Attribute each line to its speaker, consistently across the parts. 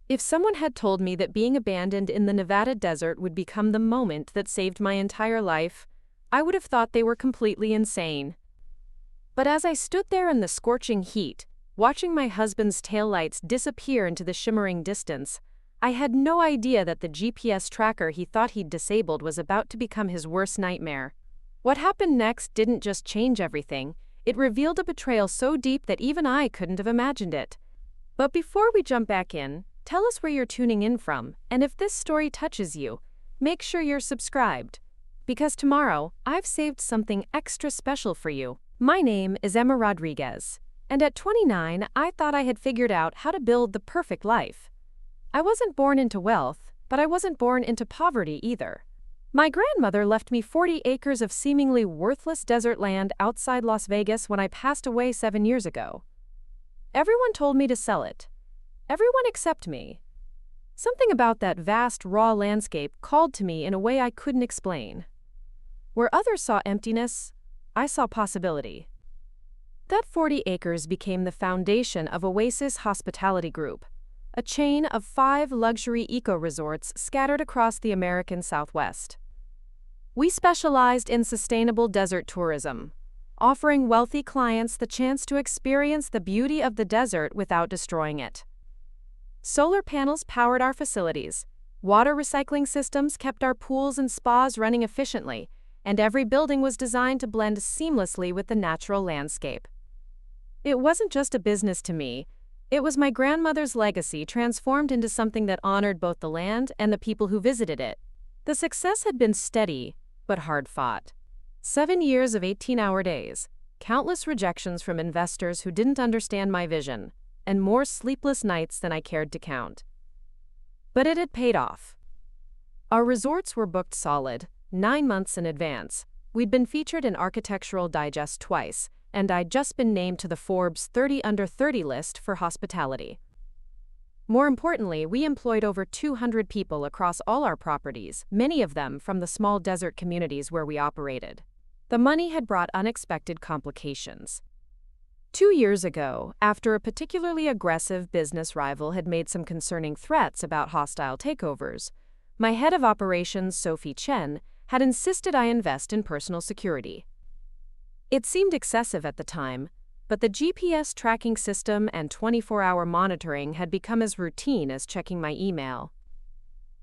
Speaker 1: If someone had told me that being abandoned in the Nevada desert would become the moment that saved my entire life, I would have thought they were completely insane. But as I stood there in the scorching heat, watching my husband's taillights disappear into the shimmering distance, I had no idea that the GPS tracker he thought he'd disabled was about to become his worst nightmare. What happened next didn't just change everything, it revealed a betrayal so deep that even I couldn't have imagined it. But before we jump back in, tell us where you're tuning in from, and if this story touches you, make sure you're subscribed. Because tomorrow, I've saved something extra special for you. My name is Emma Rodriguez, and at 29, I thought I had figured out how to build the perfect life. I wasn't born into wealth, but I wasn't born into poverty either. My grandmother left me 40 acres of seemingly worthless desert land outside Las Vegas when I passed away 7 years ago. Everyone told me to sell it. Everyone except me. Something about that vast, raw landscape called to me in a way I couldn't explain. Where others saw emptiness, I saw possibility. That 40 acres became the foundation of Oasis Hospitality Group, a chain of 5 luxury eco-resorts scattered across the American Southwest. We specialized in sustainable desert tourism, offering wealthy clients the chance to experience the beauty of the desert without destroying it. Solar panels powered our facilities, water recycling systems kept our pools and spas running efficiently, and every building was designed to blend seamlessly with the natural landscape. It wasn't just a business to me, it was my grandmother's legacy transformed into something that honored both the land and the people who visited it. The success had been steady, but hard-fought. 7 years of 18-hour days, countless rejections from investors who didn't understand my vision, and more sleepless nights than I cared to count. But it had paid off. Our resorts were booked solid, 9 months in advance. We'd been featured in Architectural Digest twice, and I'd just been named to the Forbes 30 Under 30 list for hospitality. More importantly, we employed over 200 people across all our properties, many of them from the small desert communities where we operated. The money had brought unexpected complications. 2 years ago, after a particularly aggressive business rival had made some concerning threats about hostile takeovers, my head of operations, Sophie Chen, had insisted I invest in personal security. It seemed excessive at the time, but the GPS tracking system and 24-hour monitoring had become as routine as checking my email.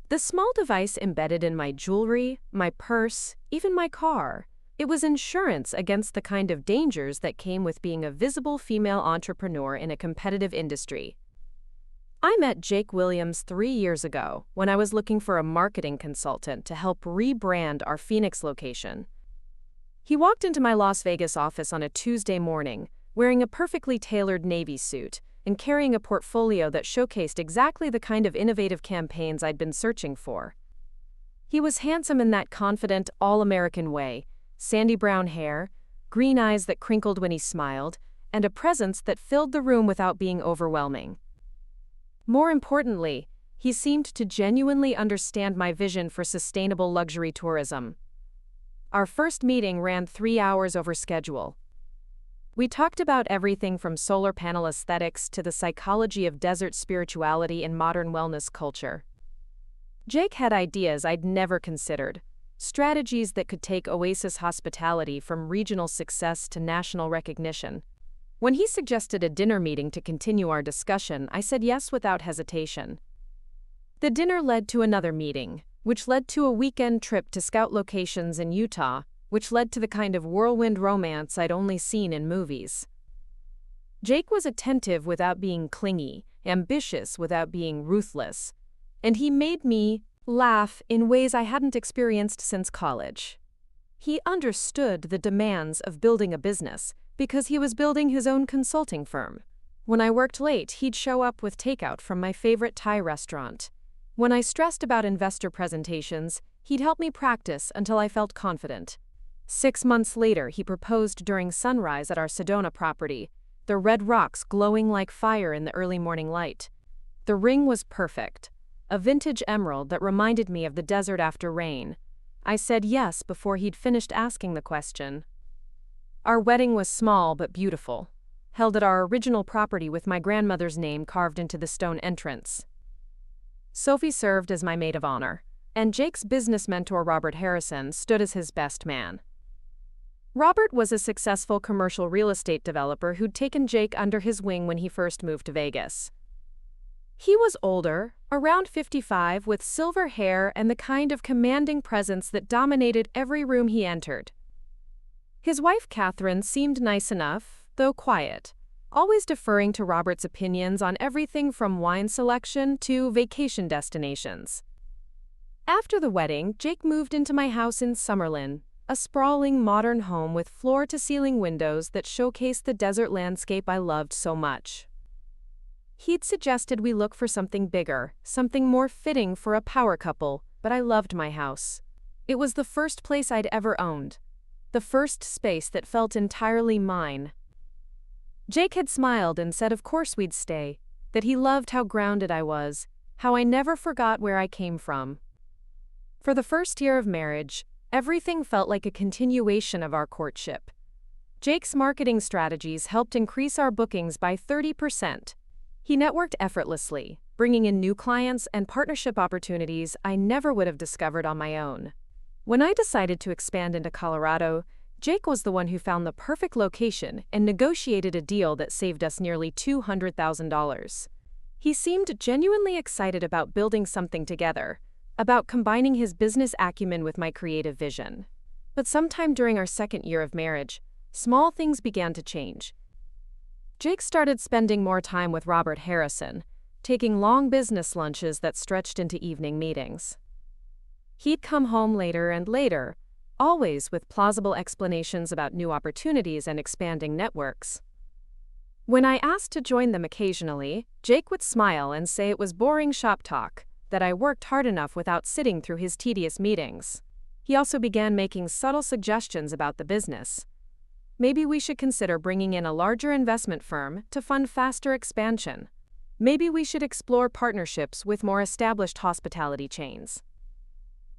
Speaker 1: The small device embedded in my jewelry, my purse, even my car, it was insurance against the kind of dangers that came with being a visible female entrepreneur in a competitive industry. I met Jake Williams 3 years ago when I was looking for a marketing consultant to help rebrand our Phoenix location. He walked into my Las Vegas office on a Tuesday morning, wearing a perfectly tailored navy suit and carrying a portfolio that showcased exactly the kind of innovative campaigns I'd been searching for. He was handsome in that confident, all-American way, sandy brown hair, green eyes that crinkled when he smiled, and a presence that filled the room without being overwhelming. More importantly, he seemed to genuinely understand my vision for sustainable luxury tourism. Our first meeting ran 3 hours over schedule. We talked about everything from solar panel aesthetics to the psychology of desert spirituality and modern wellness culture. Jake had ideas I'd never considered, strategies that could take Oasis Hospitality from regional success to national recognition. When he suggested a dinner meeting to continue our discussion, I said yes without hesitation. The dinner led to another meeting, which led to a weekend trip to scout locations in Utah, which led to the kind of whirlwind romance I'd only seen in movies. Jake was attentive without being clingy, ambitious without being ruthless, and he made me laugh in ways I hadn't experienced since college. He understood the demands of building a business because he was building his own consulting firm. When I worked late, he'd show up with takeout from my favorite Thai restaurant. When I stressed about investor presentations, he'd help me practice until I felt confident. 6 months later, he proposed during sunrise at our Sedona property, the red rocks glowing like fire in the early morning light. The ring was perfect, a vintage emerald that reminded me of the desert after rain. I said yes before he'd finished asking the question. Our wedding was small but beautiful, held at our original property with my grandmother's name carved into the stone entrance. Sophie served as my maid of honor, and Jake's business mentor Robert Harrison stood as his best man. Robert was a successful commercial real estate developer who'd taken Jake under his wing when he first moved to Vegas. He was older, around 55, with silver hair and the kind of commanding presence that dominated every room he entered. His wife Catherine seemed nice enough, though quiet, always deferring to Robert's opinions on everything from wine selection to vacation destinations. After the wedding, Jake moved into my house in Summerlin, a sprawling modern home with floor-to-ceiling windows that showcased the desert landscape I loved so much. He'd suggested we look for something bigger, something more fitting for a power couple, but I loved my house. It was the first place I'd ever owned, the first space that felt entirely mine. Jake had smiled and said of course we'd stay, that he loved how grounded I was, how I never forgot where I came from. For the first year of marriage, everything felt like a continuation of our courtship. Jake's marketing strategies helped increase our bookings by 30%. He networked effortlessly, bringing in new clients and partnership opportunities I never would have discovered on my own. When I decided to expand into Colorado, Jake was the one who found the perfect location and negotiated a deal that saved us nearly $200,000. He seemed genuinely excited about building something together, about combining his business acumen with my creative vision. But sometime during our second year of marriage, small things began to change. Jake started spending more time with Robert Harrison, taking long business lunches that stretched into evening meetings. He'd come home later and later, always with plausible explanations about new opportunities and expanding networks. When I asked to join them occasionally, Jake would smile and say it was boring shop talk, that I worked hard enough without sitting through his tedious meetings. He also began making subtle suggestions about the business. Maybe we should consider bringing in a larger investment firm to fund faster expansion. Maybe we should explore partnerships with more established hospitality chains.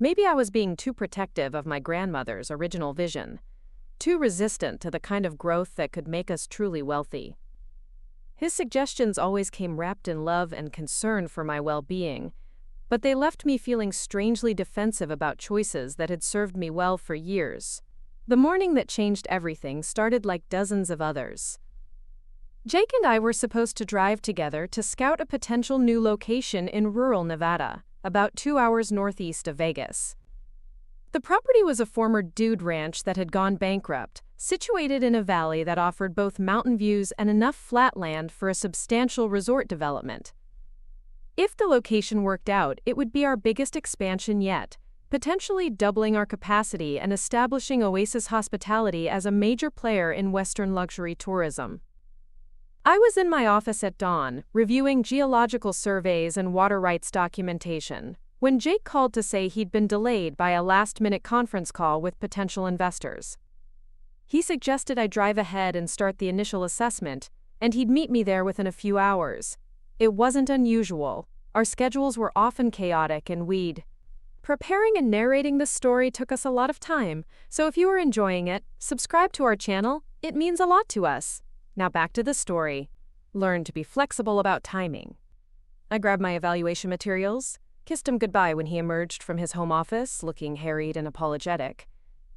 Speaker 1: Maybe I was being too protective of my grandmother's original vision, too resistant to the kind of growth that could make us truly wealthy. His suggestions always came wrapped in love and concern for my well-being, but they left me feeling strangely defensive about choices that had served me well for years. The morning that changed everything started like dozens of others. Jake and I were supposed to drive together to scout a potential new location in rural Nevada, about 2 hours northeast of Vegas. The property was a former dude ranch that had gone bankrupt, situated in a valley that offered both mountain views and enough flat land for a substantial resort development. If the location worked out, it would be our biggest expansion yet, potentially doubling our capacity and establishing Oasis Hospitality as a major player in Western luxury tourism. I was in my office at dawn, reviewing geological surveys and water rights documentation, when Jake called to say he'd been delayed by a last-minute conference call with potential investors. He suggested I drive ahead and start the initial assessment, and he'd meet me there within a few hours. It wasn't unusual. Our schedules were often chaotic, and preparing and narrating the story took us a lot of time, so if you are enjoying it, subscribe to our channel. It means a lot to us. Now back to the story. Learn to be flexible about timing. I grabbed my evaluation materials, kissed him goodbye when he emerged from his home office, looking harried and apologetic,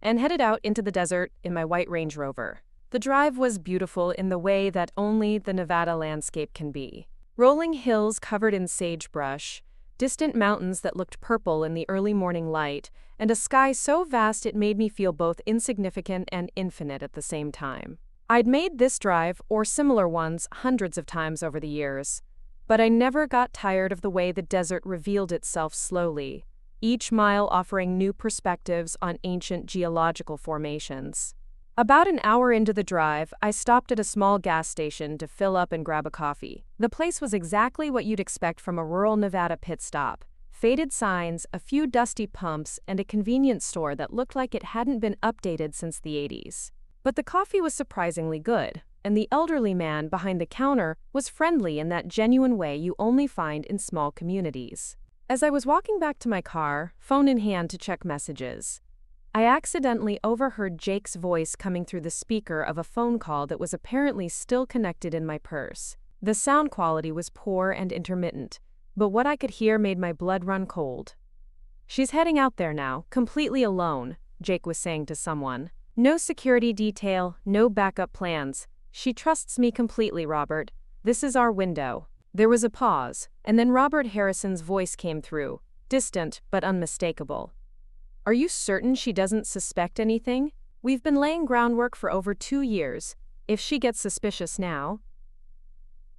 Speaker 1: and headed out into the desert in my white Range Rover. The drive was beautiful in the way that only the Nevada landscape can be. Rolling hills covered in sagebrush, distant mountains that looked purple in the early morning light, and a sky so vast it made me feel both insignificant and infinite at the same time. I'd made this drive, or similar ones, hundreds of times over the years, but I never got tired of the way the desert revealed itself slowly, each mile offering new perspectives on ancient geological formations. About an hour into the drive, I stopped at a small gas station to fill up and grab a coffee. The place was exactly what you'd expect from a rural Nevada pit stop. Faded signs, a few dusty pumps, and a convenience store that looked like it hadn't been updated since the 80s. But the coffee was surprisingly good, and the elderly man behind the counter was friendly in that genuine way you only find in small communities. As I was walking back to my car, phone in hand to check messages, I accidentally overheard Jake's voice coming through the speaker of a phone call that was apparently still connected in my purse. The sound quality was poor and intermittent, But what I could hear made my blood run cold. "She's heading out there now, completely alone," Jake was saying to someone. "No security detail, no backup plans. She trusts me completely, Robert. This is our window." There was a pause, and then Robert Harrison's voice came through, distant but unmistakable. "Are you certain she doesn't suspect anything? We've been laying groundwork for over 2 years. If she gets suspicious now—"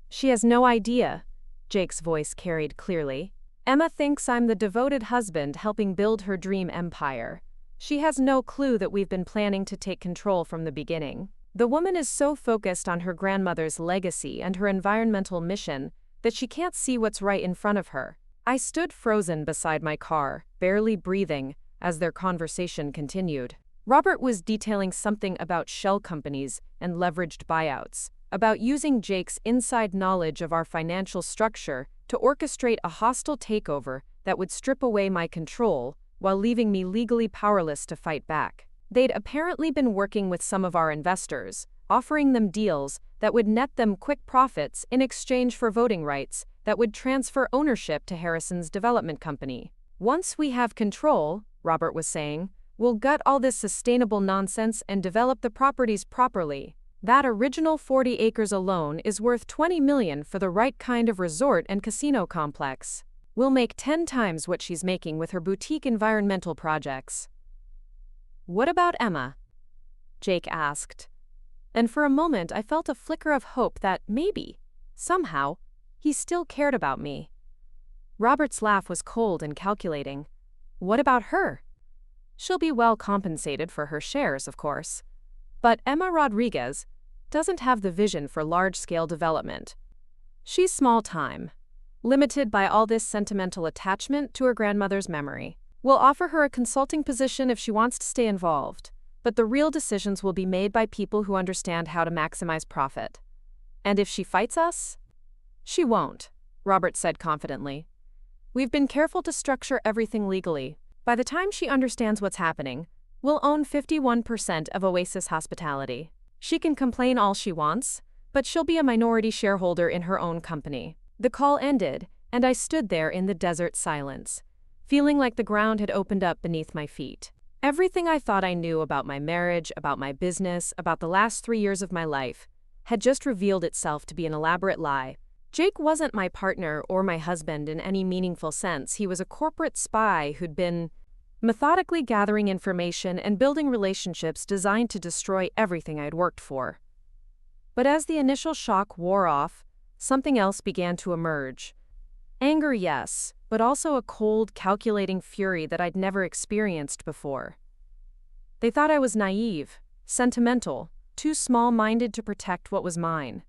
Speaker 1: "She has no idea," Jake's voice carried clearly. "Emma thinks I'm the devoted husband helping build her dream empire. She has no clue that we've been planning to take control from the beginning. The woman is so focused on her grandmother's legacy and her environmental mission that she can't see what's right in front of her." I stood frozen beside my car, barely breathing, as their conversation continued. Robert was detailing something about shell companies and leveraged buyouts, about using Jake's inside knowledge of our financial structure to orchestrate a hostile takeover that would strip away my control while leaving me legally powerless to fight back. They'd apparently been working with some of our investors, offering them deals that would net them quick profits in exchange for voting rights that would transfer ownership to Harrison's development company. "Once we have control," Robert was saying, "we'll gut all this sustainable nonsense and develop the properties properly. That original 40 acres alone is worth $20 million for the right kind of resort and casino complex. We'll make 10 times what she's making with her boutique environmental projects." "What about Emma?" Jake asked. And for a moment I felt a flicker of hope that maybe, somehow, he still cared about me. Robert's laugh was cold and calculating. "What about her? She'll be well compensated for her shares, of course. But Emma Rodriguez doesn't have the vision for large-scale development. She's small-time, limited by all this sentimental attachment to her grandmother's memory. We'll offer her a consulting position if she wants to stay involved, but the real decisions will be made by people who understand how to maximize profit. And if she fights us?" "She won't," Robert said confidently. "We've been careful to structure everything legally. By the time she understands what's happening, we'll own 51% of Oasis Hospitality. She can complain all she wants, but she'll be a minority shareholder in her own company." The call ended, and I stood there in the desert silence, feeling like the ground had opened up beneath my feet. Everything I thought I knew about my marriage, about my business, about the last 3 years of my life, had just revealed itself to be an elaborate lie. Jake wasn't my partner or my husband in any meaningful sense. He was a corporate spy who'd been methodically gathering information and building relationships designed to destroy everything I'd worked for. But as the initial shock wore off, something else began to emerge. Anger, yes, but also a cold, calculating fury that I'd never experienced before. They thought I was naive, sentimental, too small-minded to protect what was mine.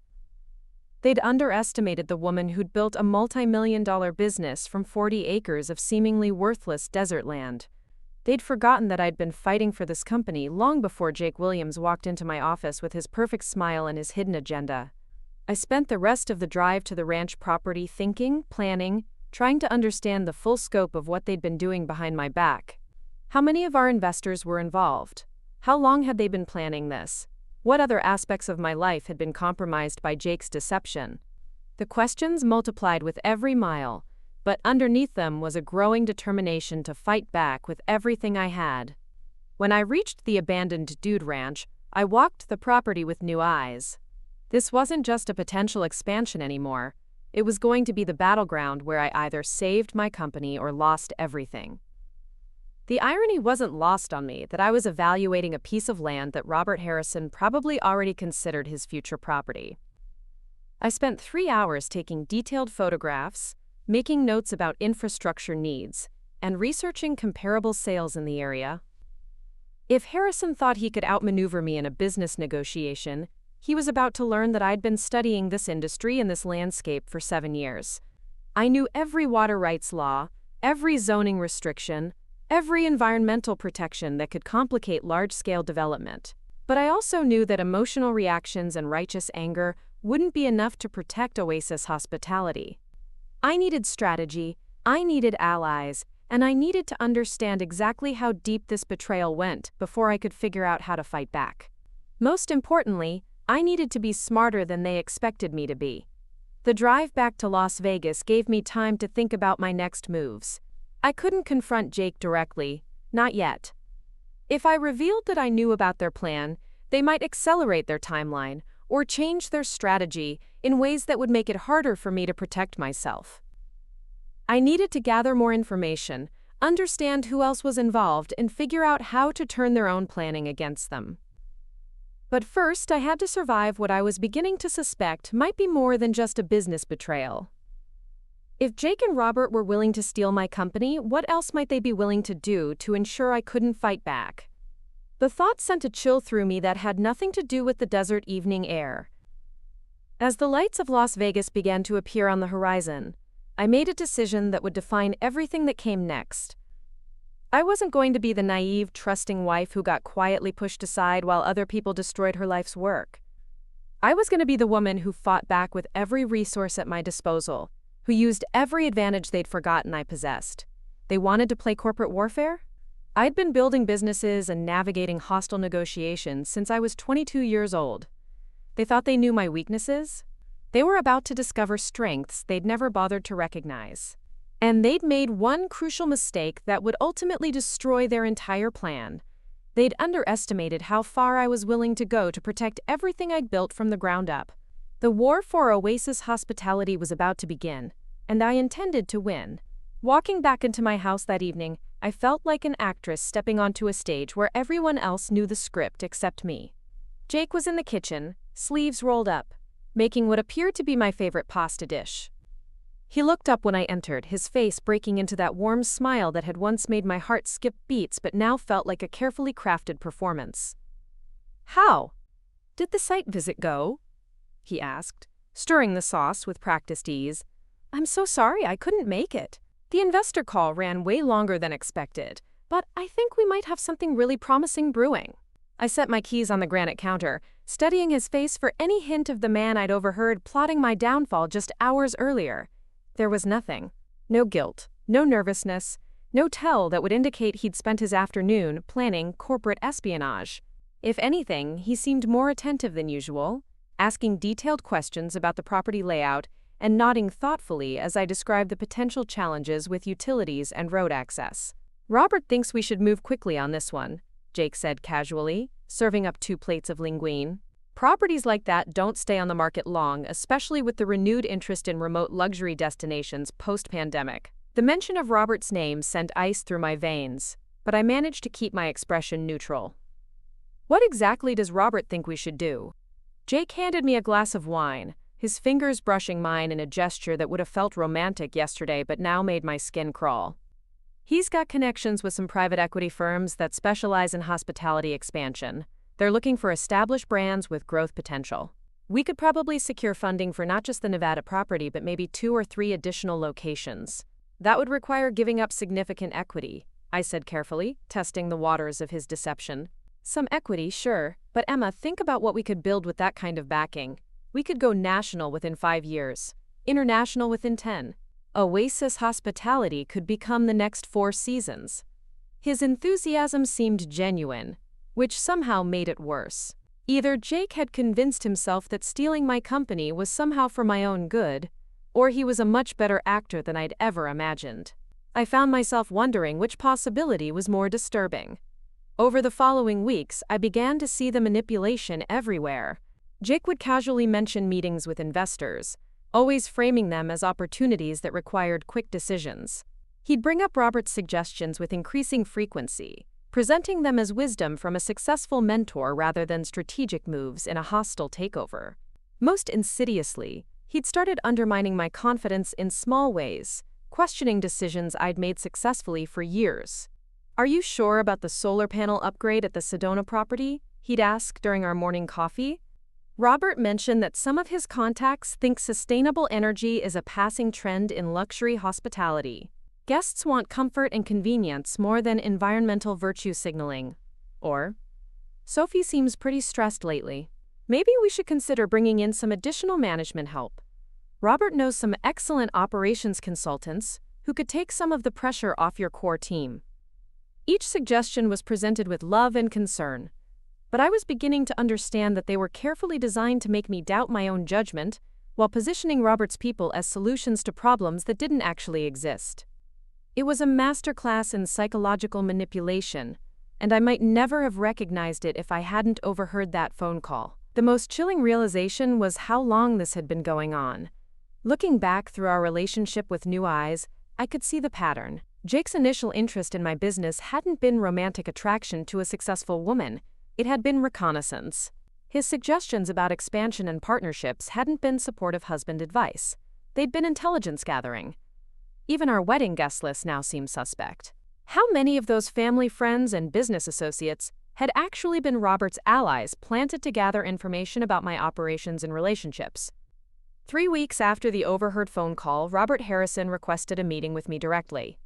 Speaker 1: They'd underestimated the woman who'd built a multi-million-dollar business from 40 acres of seemingly worthless desert land. They'd forgotten that I'd been fighting for this company long before Jake Williams walked into my office with his perfect smile and his hidden agenda. I spent the rest of the drive to the ranch property thinking, planning, trying to understand the full scope of what they'd been doing behind my back. How many of our investors were involved? How long had they been planning this? What other aspects of my life had been compromised by Jake's deception? The questions multiplied with every mile, but underneath them was a growing determination to fight back with everything I had. When I reached the abandoned dude ranch, I walked the property with new eyes. This wasn't just a potential expansion anymore. It was going to be the battleground where I either saved my company or lost everything. The irony wasn't lost on me that I was evaluating a piece of land that Robert Harrison probably already considered his future property. I spent 3 hours taking detailed photographs, making notes about infrastructure needs, and researching comparable sales in the area. If Harrison thought he could outmaneuver me in a business negotiation, he was about to learn that I'd been studying this industry and this landscape for 7 years. I knew every water rights law, every zoning restriction, every environmental protection that could complicate large-scale development. But I also knew that emotional reactions and righteous anger wouldn't be enough to protect Oasis Hospitality. I needed strategy, I needed allies, and I needed to understand exactly how deep this betrayal went before I could figure out how to fight back. Most importantly, I needed to be smarter than they expected me to be. The drive back to Las Vegas gave me time to think about my next moves. I couldn't confront Jake directly, not yet. If I revealed that I knew about their plan, they might accelerate their timeline or change their strategy in ways that would make it harder for me to protect myself. I needed to gather more information, understand who else was involved, and figure out how to turn their own planning against them. But first, I had to survive what I was beginning to suspect might be more than just a business betrayal. If Jake and Robert were willing to steal my company, what else might they be willing to do to ensure I couldn't fight back? The thought sent a chill through me that had nothing to do with the desert evening air. As the lights of Las Vegas began to appear on the horizon, I made a decision that would define everything that came next. I wasn't going to be the naive, trusting wife who got quietly pushed aside while other people destroyed her life's work. I was going to be the woman who fought back with every resource at my disposal, who used every advantage they'd forgotten I possessed. They wanted to play corporate warfare? I'd been building businesses and navigating hostile negotiations since I was 22 years old. They thought they knew my weaknesses? They were about to discover strengths they'd never bothered to recognize. And they'd made one crucial mistake that would ultimately destroy their entire plan. They'd underestimated how far I was willing to go to protect everything I'd built from the ground up. The war for Oasis Hospitality was about to begin, and I intended to win. Walking back into my house that evening, I felt like an actress stepping onto a stage where everyone else knew the script except me. Jake was in the kitchen, sleeves rolled up, making what appeared to be my favorite pasta dish. He looked up when I entered, his face breaking into that warm smile that had once made my heart skip beats but now felt like a carefully crafted performance. "How did the site visit go?" he asked, stirring the sauce with practiced ease. "I'm so sorry I couldn't make it. The investor call ran way longer than expected, but I think we might have something really promising brewing." I set my keys on the granite counter, studying his face for any hint of the man I'd overheard plotting my downfall just hours earlier. There was nothing. No guilt, no nervousness, no tell that would indicate he'd spent his afternoon planning corporate espionage. If anything, he seemed more attentive than usual, asking detailed questions about the property layout and nodding thoughtfully as I described the potential challenges with utilities and road access. "Robert thinks we should move quickly on this one," Jake said casually, serving up 2 plates of linguine. "Properties like that don't stay on the market long, especially with the renewed interest in remote luxury destinations post-pandemic." The mention of Robert's name sent ice through my veins, but I managed to keep my expression neutral. "What exactly does Robert think we should do?" Jake handed me a glass of wine, his fingers brushing mine in a gesture that would have felt romantic yesterday but now made my skin crawl. "He's got connections with some private equity firms that specialize in hospitality expansion. They're looking for established brands with growth potential. We could probably secure funding for not just the Nevada property but maybe 2 or 3 additional locations. That would require giving up significant equity," I said carefully, testing the waters of his deception. "Some equity, sure, but Emma, think about what we could build with that kind of backing. We could go national within 5 years, international within 10. Oasis Hospitality could become the next 4 Seasons." His enthusiasm seemed genuine, which somehow made it worse. Either Jake had convinced himself that stealing my company was somehow for my own good, or he was a much better actor than I'd ever imagined. I found myself wondering which possibility was more disturbing. Over the following weeks, I began to see the manipulation everywhere. Jake would casually mention meetings with investors, always framing them as opportunities that required quick decisions. He'd bring up Robert's suggestions with increasing frequency, presenting them as wisdom from a successful mentor rather than strategic moves in a hostile takeover. Most insidiously, he'd started undermining my confidence in small ways, questioning decisions I'd made successfully for years. "Are you sure about the solar panel upgrade at the Sedona property?" he'd ask during our morning coffee. Robert mentioned that some of his contacts think sustainable energy is a passing trend in luxury hospitality. Guests want comfort and convenience more than environmental virtue signaling. Or, "Sophie seems pretty stressed lately. Maybe we should consider bringing in some additional management help. Robert knows some excellent operations consultants who could take some of the pressure off your core team." Each suggestion was presented with love and concern, but I was beginning to understand that they were carefully designed to make me doubt my own judgment while positioning Robert's people as solutions to problems that didn't actually exist. It was a masterclass in psychological manipulation, and I might never have recognized it if I hadn't overheard that phone call. The most chilling realization was how long this had been going on. Looking back through our relationship with new eyes, I could see the pattern. Jake's initial interest in my business hadn't been romantic attraction to a successful woman, it had been reconnaissance. His suggestions about expansion and partnerships hadn't been supportive husband advice. They'd been intelligence gathering. Even our wedding guest list now seemed suspect. How many of those family friends and business associates had actually been Robert's allies planted to gather information about my operations and relationships? 3 weeks after the overheard phone call, Robert Harrison requested a meeting with me directly.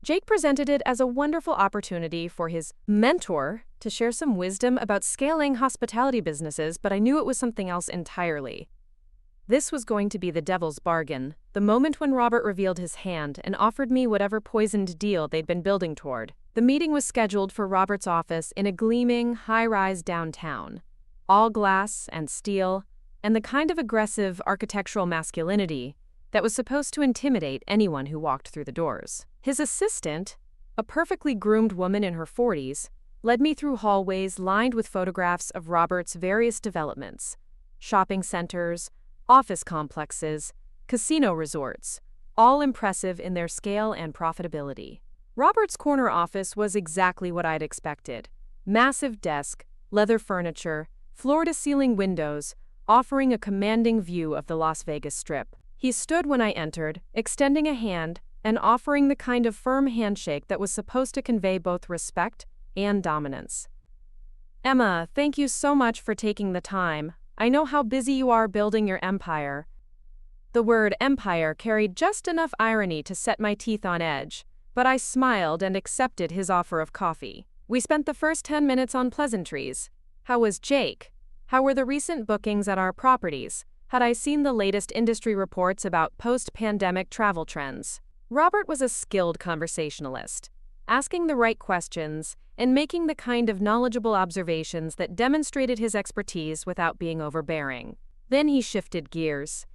Speaker 1: Jake presented it as a wonderful opportunity for his mentor to share some wisdom about scaling hospitality businesses, but I knew it was something else entirely. This was going to be the devil's bargain, the moment when Robert revealed his hand and offered me whatever poisoned deal they'd been building toward. The meeting was scheduled for Robert's office in a gleaming, high-rise downtown. All glass and steel, and the kind of aggressive architectural masculinity that was supposed to intimidate anyone who walked through the doors. His assistant, a perfectly groomed woman in her 40s, led me through hallways lined with photographs of Robert's various developments: shopping centers, office complexes, casino resorts, all impressive in their scale and profitability. Robert's corner office was exactly what I'd expected. Massive desk, leather furniture, floor-to-ceiling windows, offering a commanding view of the Las Vegas Strip. He stood when I entered, extending a hand and offering the kind of firm handshake that was supposed to convey both respect and dominance. "Emma, thank you so much for taking the time. I know how busy you are building your empire." The word empire carried just enough irony to set my teeth on edge, but I smiled and accepted his offer of coffee. We spent the first 10 minutes on pleasantries. How was Jake? How were the recent bookings at our properties? Had I seen the latest industry reports about post-pandemic travel trends? Robert was a skilled conversationalist, asking the right questions and making the kind of knowledgeable observations that demonstrated his expertise without being overbearing. Then he shifted gears.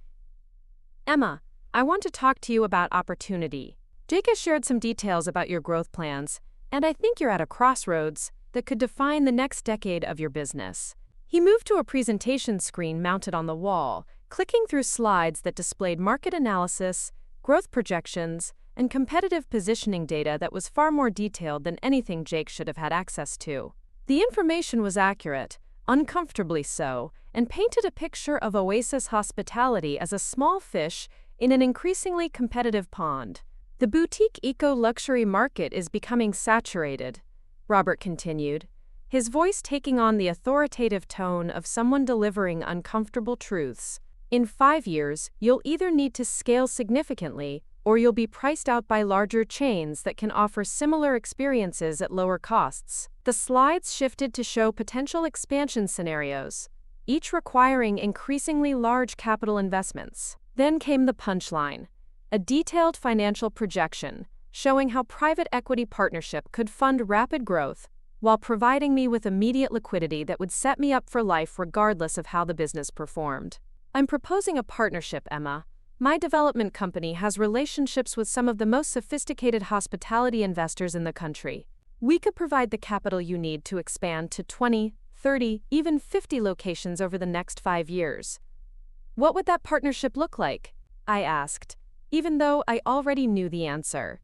Speaker 1: "Emma, I want to talk to you about opportunity. Jake has shared some details about your growth plans, and I think you're at a crossroads that could define the next decade of your business." He moved to a presentation screen mounted on the wall, clicking through slides that displayed market analysis, growth projections, and competitive positioning data that was far more detailed than anything Jake should have had access to. The information was accurate, uncomfortably so, and painted a picture of Oasis Hospitality as a small fish in an increasingly competitive pond. "The boutique eco-luxury market is becoming saturated," Robert continued, his voice taking on the authoritative tone of someone delivering uncomfortable truths. "In 5 years, you'll either need to scale significantly, or you'll be priced out by larger chains that can offer similar experiences at lower costs." The slides shifted to show potential expansion scenarios, each requiring increasingly large capital investments. Then came the punchline, a detailed financial projection showing how private equity partnership could fund rapid growth while providing me with immediate liquidity that would set me up for life regardless of how the business performed. "I'm proposing a partnership, Emma. My development company has relationships with some of the most sophisticated hospitality investors in the country. We could provide the capital you need to expand to 20, 30, even 50 locations over the next 5 years. What would that partnership look like?" I asked, even though I already knew the answer.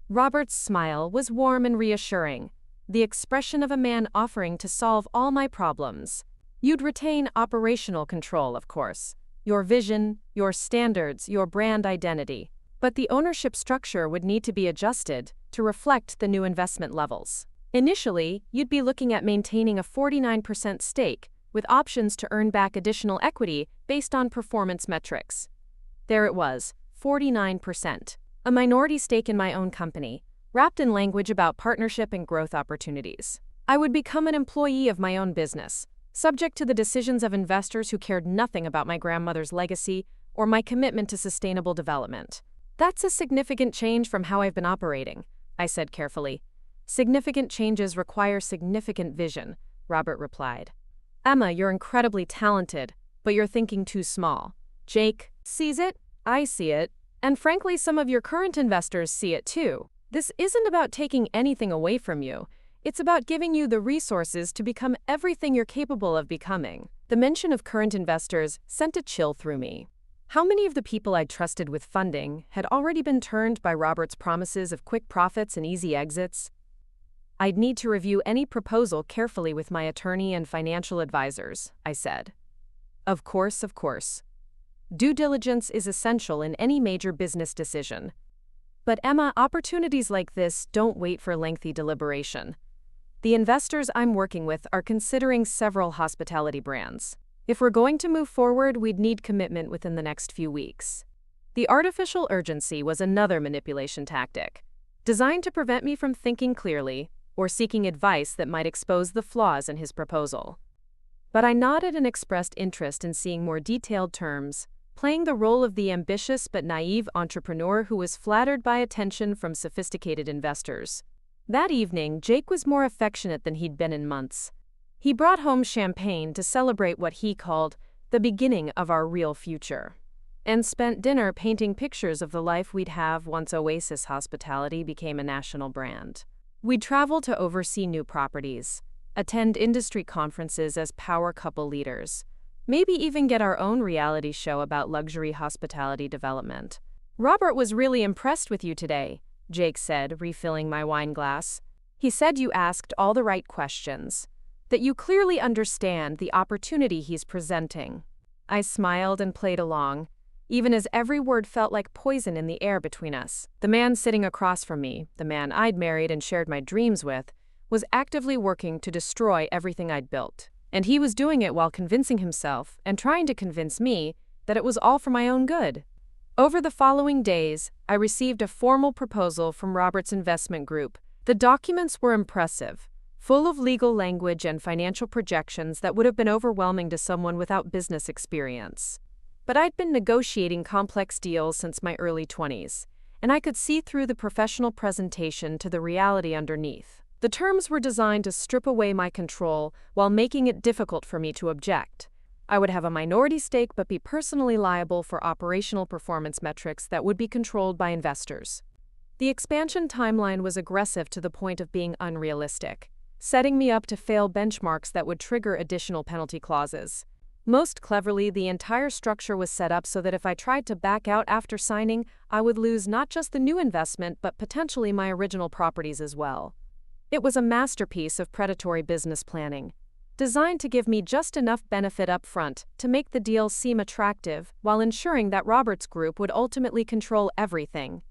Speaker 1: Robert's smile was warm and reassuring, the expression of a man offering to solve all my problems. "You'd retain operational control, of course. Your vision, your standards, your brand identity. But the ownership structure would need to be adjusted to reflect the new investment levels. Initially, you'd be looking at maintaining a 49% stake, with options to earn back additional equity based on performance metrics." There it was, 49%. A minority stake in my own company, wrapped in language about partnership and growth opportunities. I would become an employee of my own business, subject to the decisions of investors who cared nothing about my grandmother's legacy or my commitment to sustainable development. "That's a significant change from how I've been operating," I said carefully. "Significant changes require significant vision," Robert replied. "Emma, you're incredibly talented, but you're thinking too small. Jake sees it, I see it, and frankly, some of your current investors see it too. This isn't about taking anything away from you. It's about giving you the resources to become everything you're capable of becoming. The mention of current investors sent a chill through me. How many of the people I'd trusted with funding had already been turned by Robert's promises of quick profits and easy exits? I'd need to review any proposal carefully with my attorney and financial advisors, I said. Of course. Due diligence is essential in any major business decision. But Emma, opportunities like this don't wait for lengthy deliberation. The investors I'm working with are considering several hospitality brands. If we're going to move forward, we'd need commitment within the next few weeks. The artificial urgency was another manipulation tactic, designed to prevent me from thinking clearly or seeking advice that might expose the flaws in his proposal. But I nodded and expressed interest in seeing more detailed terms, playing the role of the ambitious but naive entrepreneur who was flattered by attention from sophisticated investors. That evening, Jake was more affectionate than he'd been in months. He brought home champagne to celebrate what he called the beginning of our real future, and spent dinner painting pictures of the life we'd have once Oasis Hospitality became a national brand. We'd travel to oversee new properties, attend industry conferences as power couple leaders, maybe even get our own reality show about luxury hospitality development. Robert was really impressed with you today, Jake said, refilling my wine glass. He said you asked all the right questions, that you clearly understand the opportunity he's presenting. I smiled and played along, even as every word felt like poison in the air between us. The man sitting across from me, the man I'd married and shared my dreams with, was actively working to destroy everything I'd built. And he was doing it while convincing himself and trying to convince me that it was all for my own good. Over the following days, I received a formal proposal from Robert's investment group. The documents were impressive, full of legal language and financial projections that would have been overwhelming to someone without business experience. But I'd been negotiating complex deals since my early 20s, and I could see through the professional presentation to the reality underneath. The terms were designed to strip away my control while making it difficult for me to object. I would have a minority stake but be personally liable for operational performance metrics that would be controlled by investors. The expansion timeline was aggressive to the point of being unrealistic, setting me up to fail benchmarks that would trigger additional penalty clauses. Most cleverly, the entire structure was set up so that if I tried to back out after signing, I would lose not just the new investment but potentially my original properties as well. It was a masterpiece of predatory business planning, designed to give me just enough benefit up front to make the deal seem attractive while ensuring that Robert's group would ultimately control everything.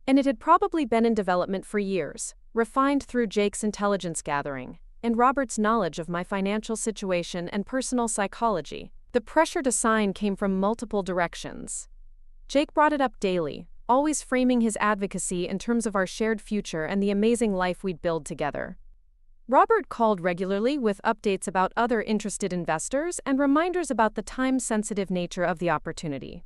Speaker 1: And it had probably been in development for years, refined through Jake's intelligence gathering and Robert's knowledge of my financial situation and personal psychology. The pressure to sign came from multiple directions. Jake brought it up daily, always framing his advocacy in terms of our shared future and the amazing life we'd build together. Robert called regularly with updates about other interested investors and reminders about the time-sensitive nature of the opportunity.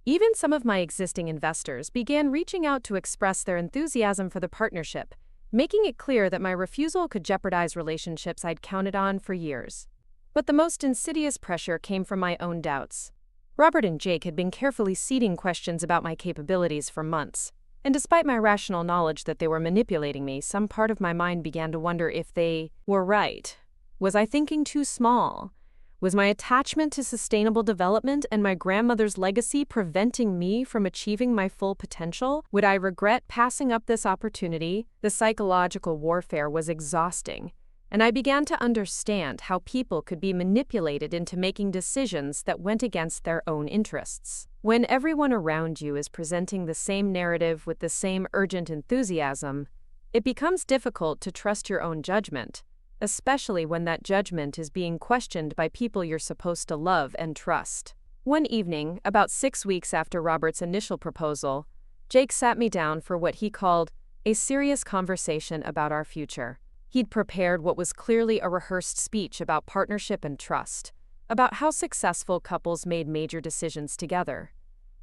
Speaker 1: Even some of my existing investors began reaching out to express their enthusiasm for the partnership, making it clear that my refusal could jeopardize relationships I'd counted on for years. But the most insidious pressure came from my own doubts. Robert and Jake had been carefully seeding questions about my capabilities for months, and despite my rational knowledge that they were manipulating me, some part of my mind began to wonder if they were right. Was I thinking too small? Was my attachment to sustainable development and my grandmother's legacy preventing me from achieving my full potential? Would I regret passing up this opportunity? The psychological warfare was exhausting, and I began to understand how people could be manipulated into making decisions that went against their own interests. When everyone around you is presenting the same narrative with the same urgent enthusiasm, it becomes difficult to trust your own judgment, especially when that judgment is being questioned by people you're supposed to love and trust. One evening, about 6 weeks after Robert's initial proposal, Jake sat me down for what he called a serious conversation about our future. He'd prepared what was clearly a rehearsed speech about partnership and trust, about how successful couples made major decisions together,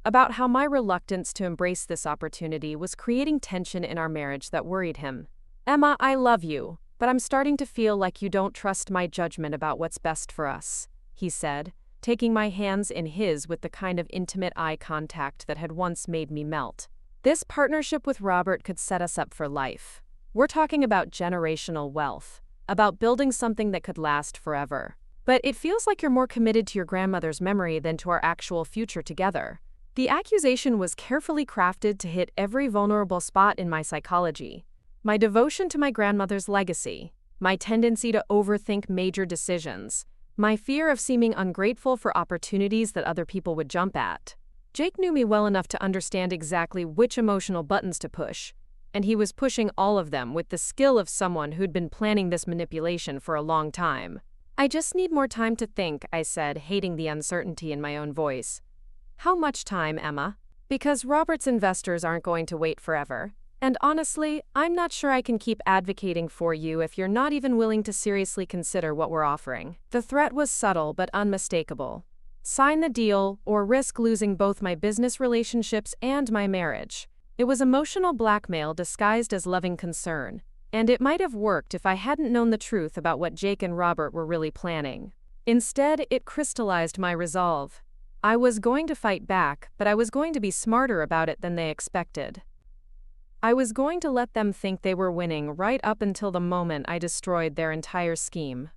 Speaker 1: about how my reluctance to embrace this opportunity was creating tension in our marriage that worried him. "Emma, I love you, but I'm starting to feel like you don't trust my judgment about what's best for us," he said, taking my hands in his with the kind of intimate eye contact that had once made me melt. This partnership with Robert could set us up for life. We're talking about generational wealth, about building something that could last forever. But it feels like you're more committed to your grandmother's memory than to our actual future together. The accusation was carefully crafted to hit every vulnerable spot in my psychology. My devotion to my grandmother's legacy, my tendency to overthink major decisions, my fear of seeming ungrateful for opportunities that other people would jump at. Jake knew me well enough to understand exactly which emotional buttons to push, and he was pushing all of them with the skill of someone who'd been planning this manipulation for a long time. "I just need more time to think," I said, hating the uncertainty in my own voice. "How much time, Emma?" "Because Robert's investors aren't going to wait forever. And honestly, I'm not sure I can keep advocating for you if you're not even willing to seriously consider what we're offering." The threat was subtle but unmistakable. Sign the deal or risk losing both my business relationships and my marriage. It was emotional blackmail disguised as loving concern, and it might have worked if I hadn't known the truth about what Jake and Robert were really planning. Instead, it crystallized my resolve. I was going to fight back, but I was going to be smarter about it than they expected. I was going to let them think they were winning right up until the moment I destroyed their entire scheme.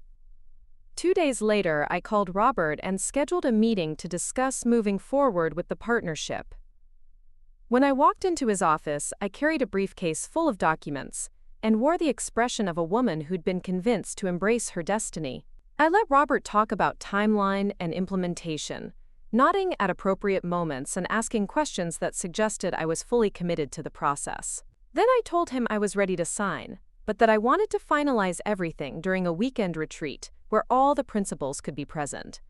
Speaker 1: 2 days later, I called Robert and scheduled a meeting to discuss moving forward with the partnership. When I walked into his office, I carried a briefcase full of documents and wore the expression of a woman who'd been convinced to embrace her destiny. I let Robert talk about timeline and implementation, nodding at appropriate moments and asking questions that suggested I was fully committed to the process. Then I told him I was ready to sign, but that I wanted to finalize everything during a weekend retreat where all the principals could be present.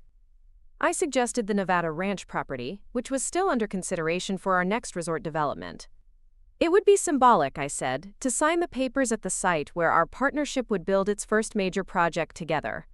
Speaker 1: I suggested the Nevada ranch property, which was still under consideration for our next resort development. It would be symbolic, I said, to sign the papers at the site where our partnership would build its first major project together.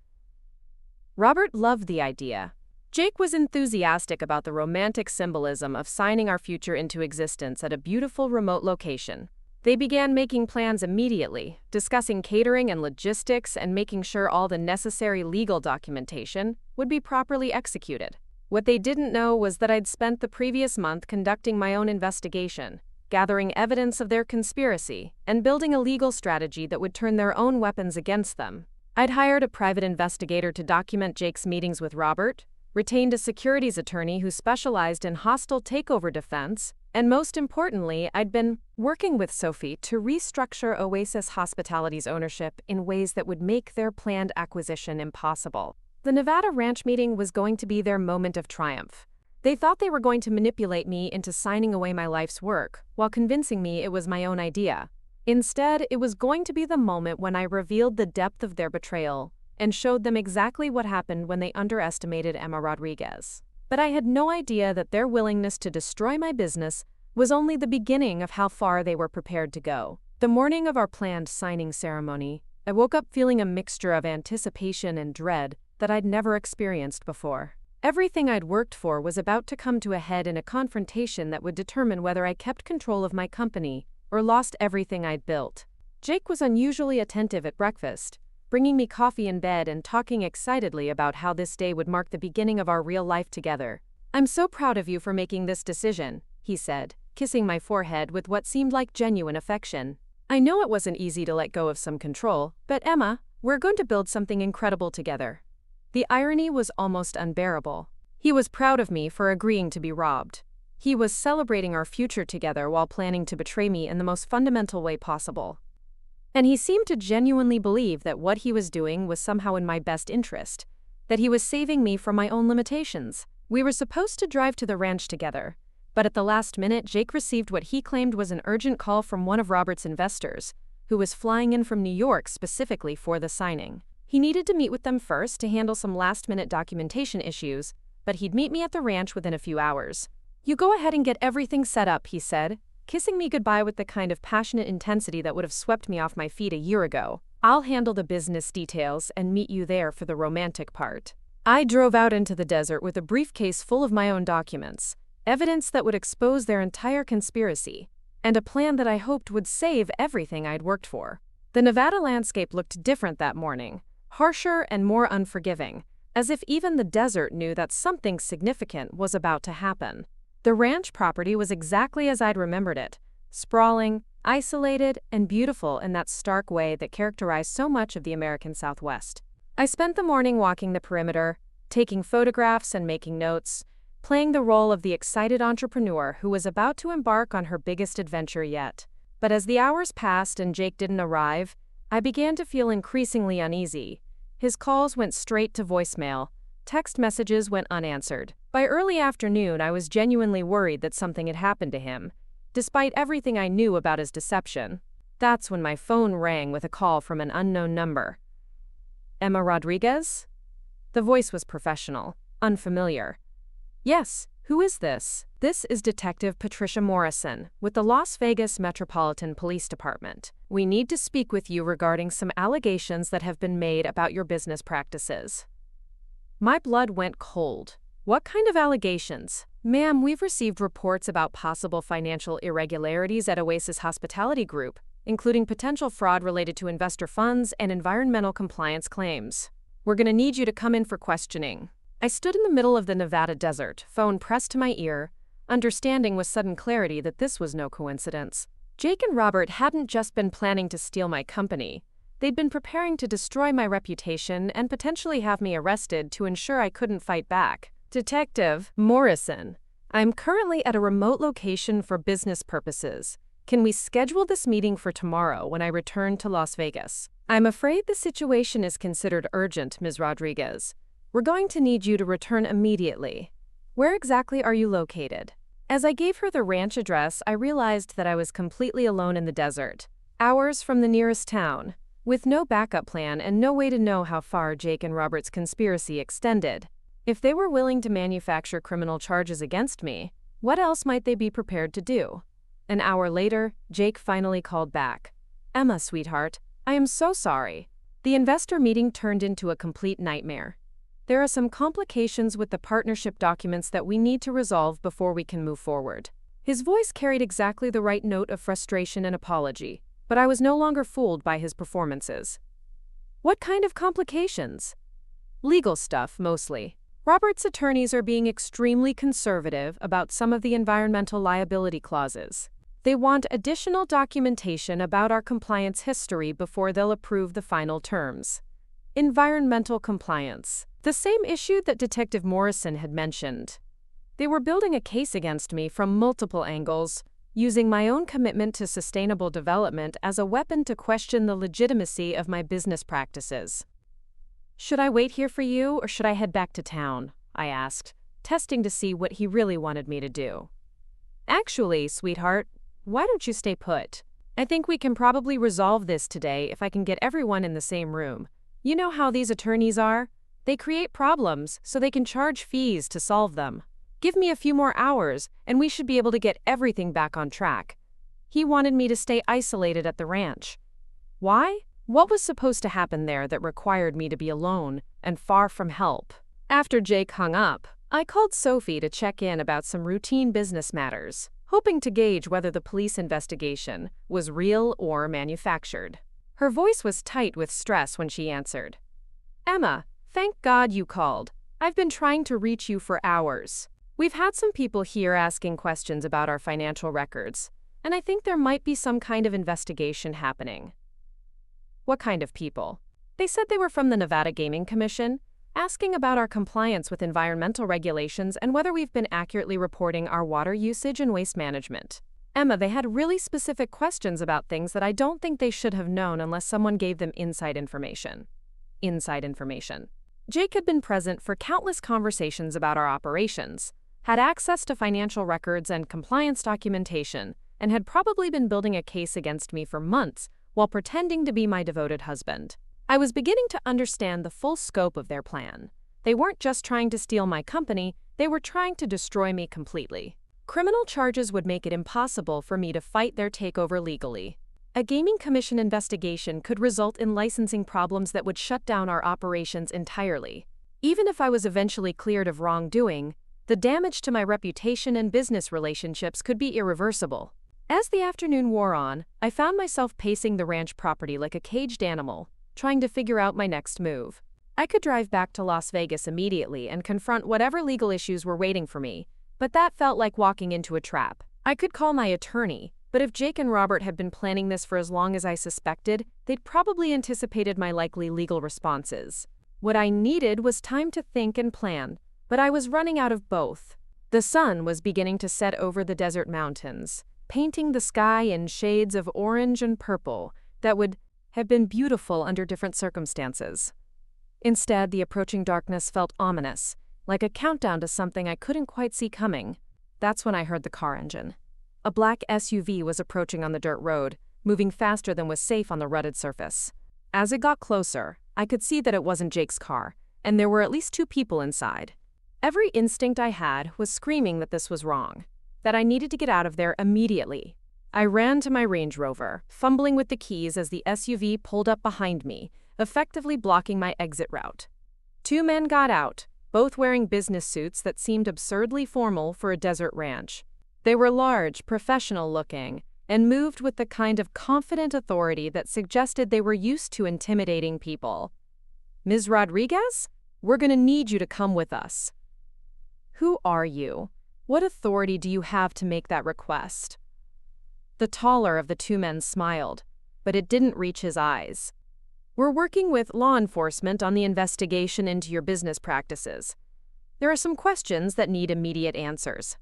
Speaker 1: Robert loved the idea. Jake was enthusiastic about the romantic symbolism of signing our future into existence at a beautiful remote location. They began making plans immediately, discussing catering and logistics and making sure all the necessary legal documentation would be properly executed. What they didn't know was that I'd spent the previous month conducting my own investigation, gathering evidence of their conspiracy, and building a legal strategy that would turn their own weapons against them. I'd hired a private investigator to document Jake's meetings with Robert, retained a securities attorney who specialized in hostile takeover defense, and most importantly, I'd been working with Sophie to restructure Oasis Hospitality's ownership in ways that would make their planned acquisition impossible. The Nevada ranch meeting was going to be their moment of triumph. They thought they were going to manipulate me into signing away my life's work, while convincing me it was my own idea. Instead, it was going to be the moment when I revealed the depth of their betrayal and showed them exactly what happened when they underestimated Emma Rodriguez. But I had no idea that their willingness to destroy my business was only the beginning of how far they were prepared to go. The morning of our planned signing ceremony, I woke up feeling a mixture of anticipation and dread that I'd never experienced before. Everything I'd worked for was about to come to a head in a confrontation that would determine whether I kept control of my company or lost everything I'd built. Jake was unusually attentive at breakfast, bringing me coffee in bed and talking excitedly about how this day would mark the beginning of our real life together. "I'm so proud of you for making this decision," he said, kissing my forehead with what seemed like genuine affection. "I know it wasn't easy to let go of some control, but Emma, we're going to build something incredible together." The irony was almost unbearable. He was proud of me for agreeing to be robbed. He was celebrating our future together while planning to betray me in the most fundamental way possible. And he seemed to genuinely believe that what he was doing was somehow in my best interest, that he was saving me from my own limitations. We were supposed to drive to the ranch together, but at the last minute, Jake received what he claimed was an urgent call from one of Robert's investors, who was flying in from New York specifically for the signing. He needed to meet with them first to handle some last-minute documentation issues, but he'd meet me at the ranch within a few hours. "You go ahead and get everything set up," he said, kissing me goodbye with the kind of passionate intensity that would have swept me off my feet a year ago. "I'll handle the business details and meet you there for the romantic part." I drove out into the desert with a briefcase full of my own documents, evidence that would expose their entire conspiracy, and a plan that I hoped would save everything I'd worked for. The Nevada landscape looked different that morning, harsher and more unforgiving, as if even the desert knew that something significant was about to happen. The ranch property was exactly as I'd remembered it, sprawling, isolated, and beautiful in that stark way that characterized so much of the American Southwest. I spent the morning walking the perimeter, taking photographs and making notes, playing the role of the excited entrepreneur who was about to embark on her biggest adventure yet. But as the hours passed and Jake didn't arrive, I began to feel increasingly uneasy. His calls went straight to voicemail. Text messages went unanswered. By early afternoon, I was genuinely worried that something had happened to him, despite everything I knew about his deception. That's when my phone rang with a call from an unknown number. Emma Rodriguez? The voice was professional, unfamiliar. Yes, who is this? This is Detective Patricia Morrison with the Las Vegas Metropolitan Police Department. We need to speak with you regarding some allegations that have been made about your business practices. My blood went cold. What kind of allegations? Ma'am, we've received reports about possible financial irregularities at Oasis Hospitality Group, including potential fraud related to investor funds and environmental compliance claims. We're going to need you to come in for questioning. I stood in the middle of the Nevada desert, phone pressed to my ear, understanding with sudden clarity that this was no coincidence. Jake and Robert hadn't just been planning to steal my company. They'd been preparing to destroy my reputation and potentially have me arrested to ensure I couldn't fight back. Detective Morrison, I'm currently at a remote location for business purposes. Can we schedule this meeting for tomorrow when I return to Las Vegas? I'm afraid the situation is considered urgent, Ms. Rodriguez. We're going to need you to return immediately. Where exactly are you located? As I gave her the ranch address, I realized that I was completely alone in the desert, hours from the nearest town, with no backup plan and no way to know how far Jake and Robert's conspiracy extended. If they were willing to manufacture criminal charges against me, what else might they be prepared to do? An hour later, Jake finally called back. Emma, sweetheart, I am so sorry. The investor meeting turned into a complete nightmare. There are some complications with the partnership documents that we need to resolve before we can move forward. His voice carried exactly the right note of frustration and apology, but I was no longer fooled by his performances. What kind of complications? Legal stuff, mostly. Robert's attorneys are being extremely conservative about some of the environmental liability clauses. They want additional documentation about our compliance history before they'll approve the final terms. Environmental compliance. The same issue that Detective Morrison had mentioned. They were building a case against me from multiple angles, using my own commitment to sustainable development as a weapon to question the legitimacy of my business practices. Should I wait here for you, or should I head back to town? I asked, testing to see what he really wanted me to do. Actually, sweetheart, why don't you stay put? I think we can probably resolve this today if I can get everyone in the same room. You know how these attorneys are? They create problems so they can charge fees to solve them. Give me a few more hours, and we should be able to get everything back on track. He wanted me to stay isolated at the ranch. Why? What was supposed to happen there that required me to be alone and far from help? After Jake hung up, I called Sophie to check in about some routine business matters, hoping to gauge whether the police investigation was real or manufactured. Her voice was tight with stress when she answered. Emma, thank God you called. I've been trying to reach you for hours. We've had some people here asking questions about our financial records, and I think there might be some kind of investigation happening. What kind of people? They said they were from the Nevada Gaming Commission, asking about our compliance with environmental regulations and whether we've been accurately reporting our water usage and waste management. Emma, they had really specific questions about things that I don't think they should have known unless someone gave them inside information. Inside information. Jake had been present for countless conversations about our operations, had access to financial records and compliance documentation, and had probably been building a case against me for months while pretending to be my devoted husband. I was beginning to understand the full scope of their plan. They weren't just trying to steal my company, they were trying to destroy me completely. Criminal charges would make it impossible for me to fight their takeover legally. A gaming commission investigation could result in licensing problems that would shut down our operations entirely. Even if I was eventually cleared of wrongdoing, the damage to my reputation and business relationships could be irreversible. As the afternoon wore on, I found myself pacing the ranch property like a caged animal, trying to figure out my next move. I could drive back to Las Vegas immediately and confront whatever legal issues were waiting for me, but that felt like walking into a trap. I could call my attorney, but if Jake and Robert had been planning this for as long as I suspected, they'd probably anticipated my likely legal responses. What I needed was time to think and plan, but I was running out of both. The sun was beginning to set over the desert mountains, painting the sky in shades of orange and purple that would have been beautiful under different circumstances. Instead, the approaching darkness felt ominous, like a countdown to something I couldn't quite see coming. That's when I heard the car engine. A black SUV was approaching on the dirt road, moving faster than was safe on the rutted surface. As it got closer, I could see that it wasn't Jake's car, and there were at least 2 people inside. Every instinct I had was screaming that this was wrong, that I needed to get out of there immediately. I ran to my Range Rover, fumbling with the keys as the SUV pulled up behind me, effectively blocking my exit route. 2 men got out, both wearing business suits that seemed absurdly formal for a desert ranch. They were large, professional-looking, and moved with the kind of confident authority that suggested they were used to intimidating people. "Ms. Rodriguez? We're going to need you to come with us." "Who are you? What authority do you have to make that request?" The taller of the 2 men smiled, but it didn't reach his eyes. "We're working with law enforcement on the investigation into your business practices. There are some questions that need immediate answers."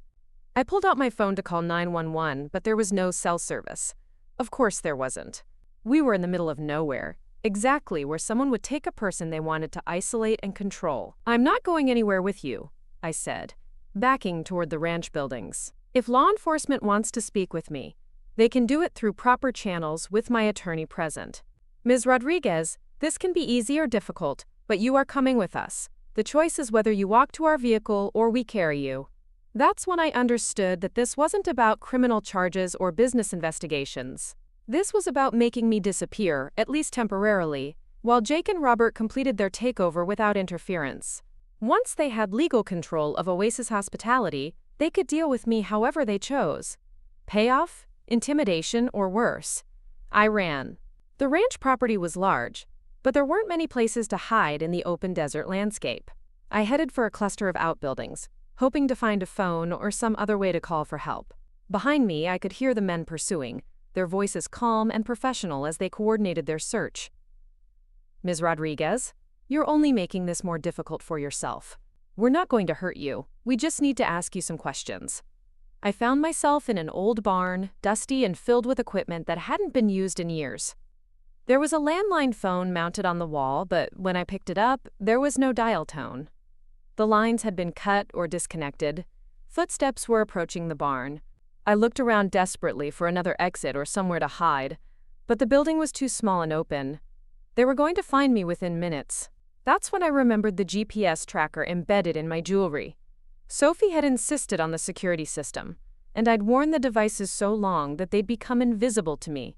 Speaker 1: I pulled out my phone to call 911, but there was no cell service. Of course there wasn't. We were in the middle of nowhere, exactly where someone would take a person they wanted to isolate and control. "I'm not going anywhere with you," I said, backing toward the ranch buildings. "If law enforcement wants to speak with me, they can do it through proper channels with my attorney present. Ms. Rodriguez, this can be easy or difficult, but you are coming with us. The choice is whether you walk to our vehicle or we carry you." That's when I understood that this wasn't about criminal charges or business investigations. This was about making me disappear, at least temporarily, while Jake and Robert completed their takeover without interference. Once they had legal control of Oasis Hospitality, they could deal with me however they chose. Payoff, intimidation, or worse. I ran. The ranch property was large, but there weren't many places to hide in the open desert landscape. I headed for a cluster of outbuildings, hoping to find a phone or some other way to call for help. Behind me, I could hear the men pursuing, their voices calm and professional as they coordinated their search. "Ms. Rodriguez, you're only making this more difficult for yourself. We're not going to hurt you. We just need to ask you some questions." I found myself in an old barn, dusty and filled with equipment that hadn't been used in years. There was a landline phone mounted on the wall, but when I picked it up, there was no dial tone. The lines had been cut or disconnected. Footsteps were approaching the barn. I looked around desperately for another exit or somewhere to hide, but the building was too small and open. They were going to find me within minutes. That's when I remembered the GPS tracker embedded in my jewelry. Sophie had insisted on the security system, and I'd worn the devices so long that they'd become invisible to me.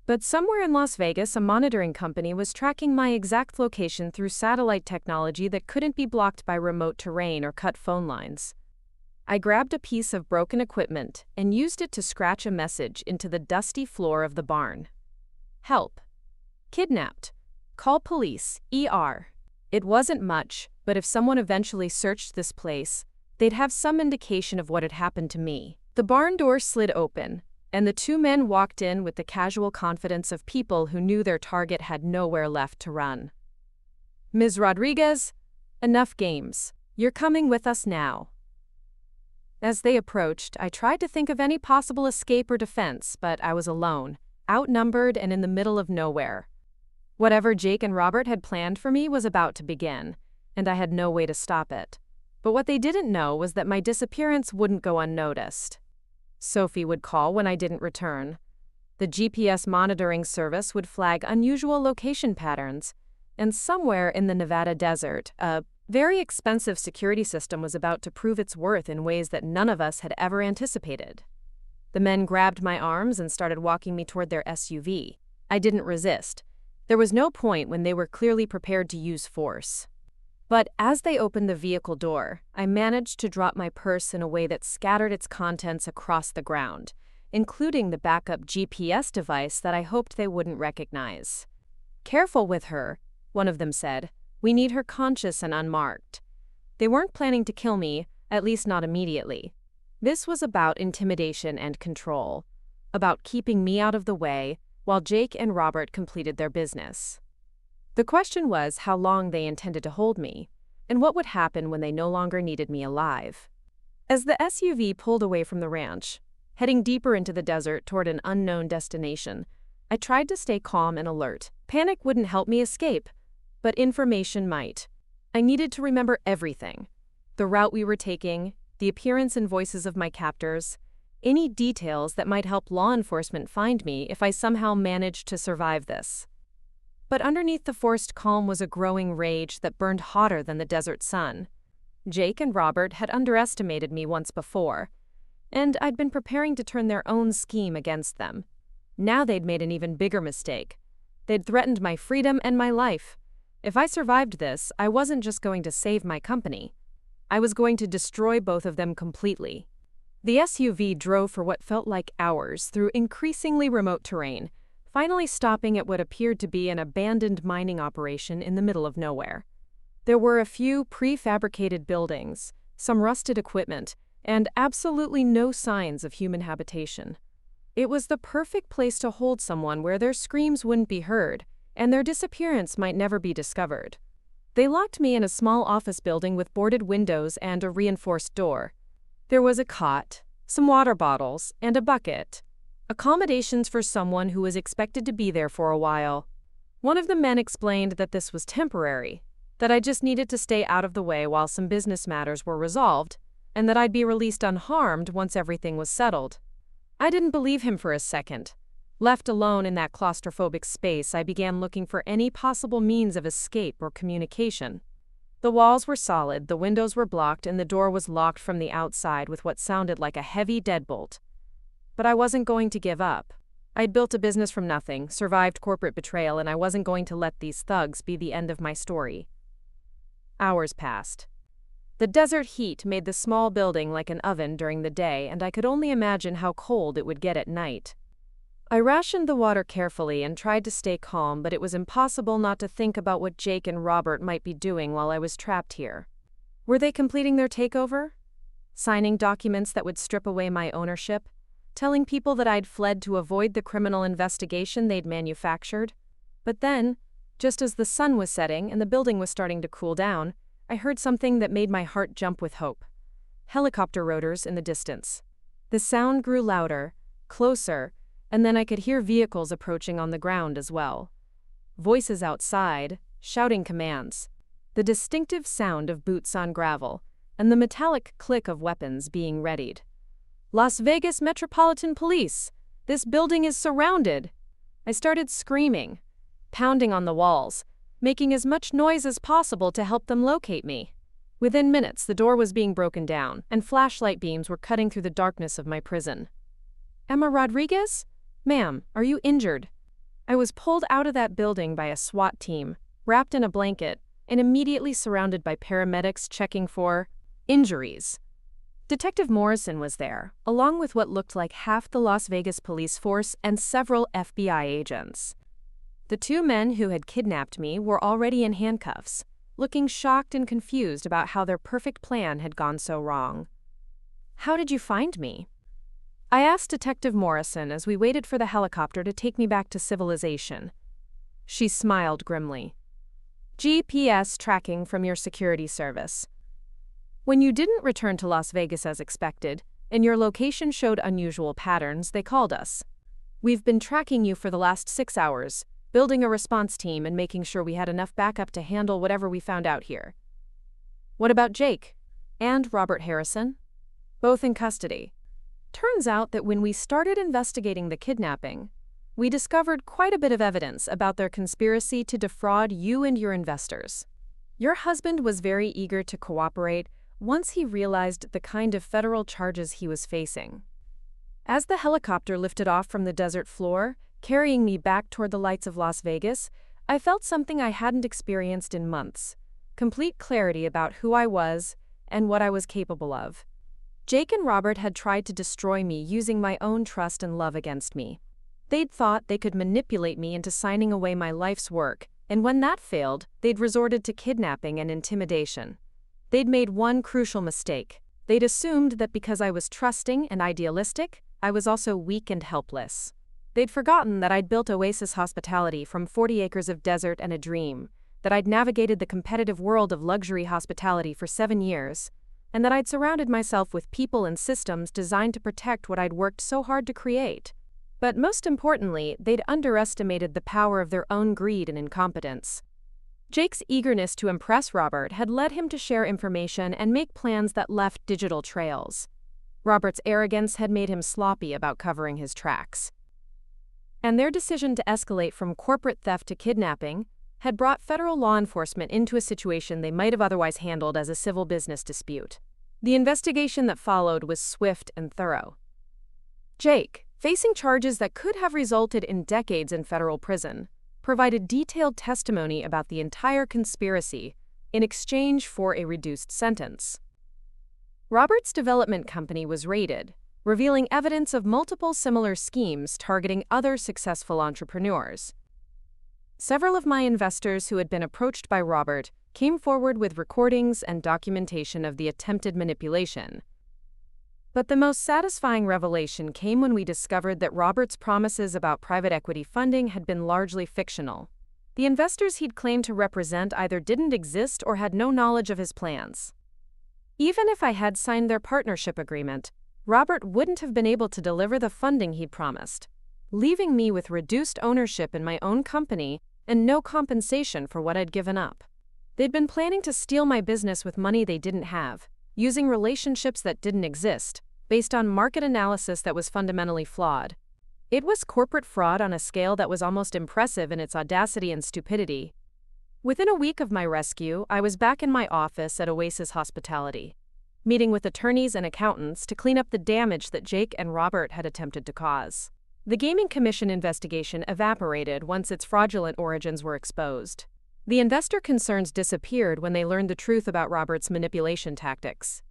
Speaker 1: But somewhere in Las Vegas, a monitoring company was tracking my exact location through satellite technology that couldn't be blocked by remote terrain or cut phone lines. I grabbed a piece of broken equipment and used it to scratch a message into the dusty floor of the barn. "Help. Kidnapped. Call police, ER." It wasn't much, but if someone eventually searched this place, they'd have some indication of what had happened to me. The barn door slid open, and the 2 men walked in with the casual confidence of people who knew their target had nowhere left to run. "Ms. Rodriguez, enough games. You're coming with us now." As they approached, I tried to think of any possible escape or defense, but I was alone, outnumbered and in the middle of nowhere. Whatever Jake and Robert had planned for me was about to begin, and I had no way to stop it. But what they didn't know was that my disappearance wouldn't go unnoticed. Sophie would call when I didn't return. The GPS monitoring service would flag unusual location patterns, and somewhere in the Nevada desert, a very expensive security system was about to prove its worth in ways that none of us had ever anticipated. The men grabbed my arms and started walking me toward their SUV. I didn't resist. There was no point when they were clearly prepared to use force. But as they opened the vehicle door, I managed to drop my purse in a way that scattered its contents across the ground, including the backup GPS device that I hoped they wouldn't recognize. "Careful with her," one of them said, We need her conscious and unmarked. They weren't planning to kill me, at least not immediately. This was about intimidation and control, about keeping me out of the way while Jake and Robert completed their business. The question was how long they intended to hold me, and what would happen when they no longer needed me alive. As the SUV pulled away from the ranch, heading deeper into the desert toward an unknown destination, I tried to stay calm and alert. Panic wouldn't help me escape, but information might. I needed to remember everything: the route we were taking, the appearance and voices of my captors, any details that might help law enforcement find me if I somehow managed to survive this. But underneath the forced calm was a growing rage that burned hotter than the desert sun. Jake and Robert had underestimated me once before, and I'd been preparing to turn their own scheme against them. Now they'd made an even bigger mistake. They'd threatened my freedom and my life. If I survived this, I wasn't just going to save my company. I was going to destroy both of them completely. The SUV drove for what felt like hours through increasingly remote terrain, finally stopping at what appeared to be an abandoned mining operation in the middle of nowhere. There were a few prefabricated buildings, some rusted equipment, and absolutely no signs of human habitation. It was the perfect place to hold someone where their screams wouldn't be heard, and their disappearance might never be discovered. They locked me in a small office building with boarded windows and a reinforced door. There was a cot, some water bottles, and a bucket. Accommodations for someone who was expected to be there for a while. One of the men explained that this was temporary, that I just needed to stay out of the way while some business matters were resolved, and that I'd be released unharmed once everything was settled. I didn't believe him for a second. Left alone in that claustrophobic space, I began looking for any possible means of escape or communication. The walls were solid, the windows were blocked, and the door was locked from the outside with what sounded like a heavy deadbolt. But I wasn't going to give up. I'd built a business from nothing, survived corporate betrayal, and I wasn't going to let these thugs be the end of my story. Hours passed. The desert heat made the small building like an oven during the day, and I could only imagine how cold it would get at night. I rationed the water carefully and tried to stay calm, but it was impossible not to think about what Jake and Robert might be doing while I was trapped here. Were they completing their takeover? Signing documents that would strip away my ownership? Telling people that I'd fled to avoid the criminal investigation they'd manufactured? But then, just as the sun was setting and the building was starting to cool down, I heard something that made my heart jump with hope. Helicopter rotors in the distance. The sound grew louder, closer, and then I could hear vehicles approaching on the ground as well. Voices outside, shouting commands. The distinctive sound of boots on gravel, and the metallic click of weapons being readied. Las Vegas Metropolitan Police! This building is surrounded! I started screaming, pounding on the walls, making as much noise as possible to help them locate me. Within minutes, the door was being broken down, and flashlight beams were cutting through the darkness of my prison. Emma Rodriguez? Ma'am, are you injured? I was pulled out of that building by a SWAT team, wrapped in a blanket, and immediately surrounded by paramedics checking for injuries. Detective Morrison was there, along with what looked like half the Las Vegas police force and several FBI agents. The two men who had kidnapped me were already in handcuffs, looking shocked and confused about how their perfect plan had gone so wrong. How did you find me? I asked Detective Morrison as we waited for the helicopter to take me back to civilization. She smiled grimly. GPS tracking from your security service. When you didn't return to Las Vegas as expected, and your location showed unusual patterns, they called us. We've been tracking you for the last 6 hours, building a response team and making sure we had enough backup to handle whatever we found out here. What about Jake? And Robert Harrison? Both in custody. Turns out that when we started investigating the kidnapping, we discovered quite a bit of evidence about their conspiracy to defraud you and your investors. Your husband was very eager to cooperate once he realized the kind of federal charges he was facing. As the helicopter lifted off from the desert floor, carrying me back toward the lights of Las Vegas, I felt something I hadn't experienced in months: complete clarity about who I was and what I was capable of. Jake and Robert had tried to destroy me using my own trust and love against me. They'd thought they could manipulate me into signing away my life's work And when that failed, they'd resorted to kidnapping and intimidation. They'd made one crucial mistake. They'd assumed that because I was trusting and idealistic, I was also weak and helpless. They'd forgotten that I'd built Oasis Hospitality from 40 acres of desert and a dream, that I'd navigated the competitive world of luxury hospitality for 7 years, and that I'd surrounded myself with people and systems designed to protect what I'd worked so hard to create. But most importantly, they'd underestimated the power of their own greed and incompetence. Jake's eagerness to impress Robert had led him to share information and make plans that left digital trails. Robert's arrogance had made him sloppy about covering his tracks. And their decision to escalate from corporate theft to kidnapping had brought federal law enforcement into a situation they might have otherwise handled as a civil business dispute. The investigation that followed was swift and thorough. Jake, facing charges that could have resulted in decades in federal prison, provided detailed testimony about the entire conspiracy in exchange for a reduced sentence. Robert's development company was raided, revealing evidence of multiple similar schemes targeting other successful entrepreneurs. Several of my investors who had been approached by Robert came forward with recordings and documentation of the attempted manipulation. But the most satisfying revelation came when we discovered that Robert's promises about private equity funding had been largely fictional. The investors he'd claimed to represent either didn't exist or had no knowledge of his plans. Even if I had signed their partnership agreement, Robert wouldn't have been able to deliver the funding he'd promised, leaving me with reduced ownership in my own company and no compensation for what I'd given up. They'd been planning to steal my business with money they didn't have, using relationships that didn't exist, based on market analysis that was fundamentally flawed. It was corporate fraud on a scale that was almost impressive in its audacity and stupidity. Within a week of my rescue, I was back in my office at Oasis Hospitality, meeting with attorneys and accountants to clean up the damage that Jake and Robert had attempted to cause. The Gaming Commission investigation evaporated once its fraudulent origins were exposed. The investor concerns disappeared when they learned the truth about Robert's manipulation tactics.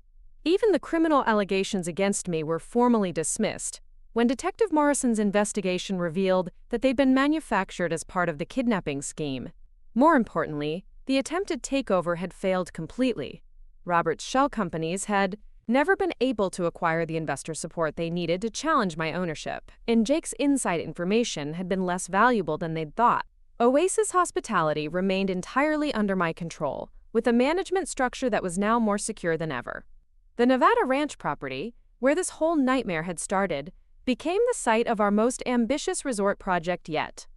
Speaker 1: Even the criminal allegations against me were formally dismissed when Detective Morrison's investigation revealed that they'd been manufactured as part of the kidnapping scheme. More importantly, the attempted takeover had failed completely. Robert's shell companies had never been able to acquire the investor support they needed to challenge my ownership, and Jake's inside information had been less valuable than they'd thought. Oasis Hospitality remained entirely under my control, with a management structure that was now more secure than ever. The Nevada Ranch property, where this whole nightmare had started, became the site of our most ambitious resort project yet.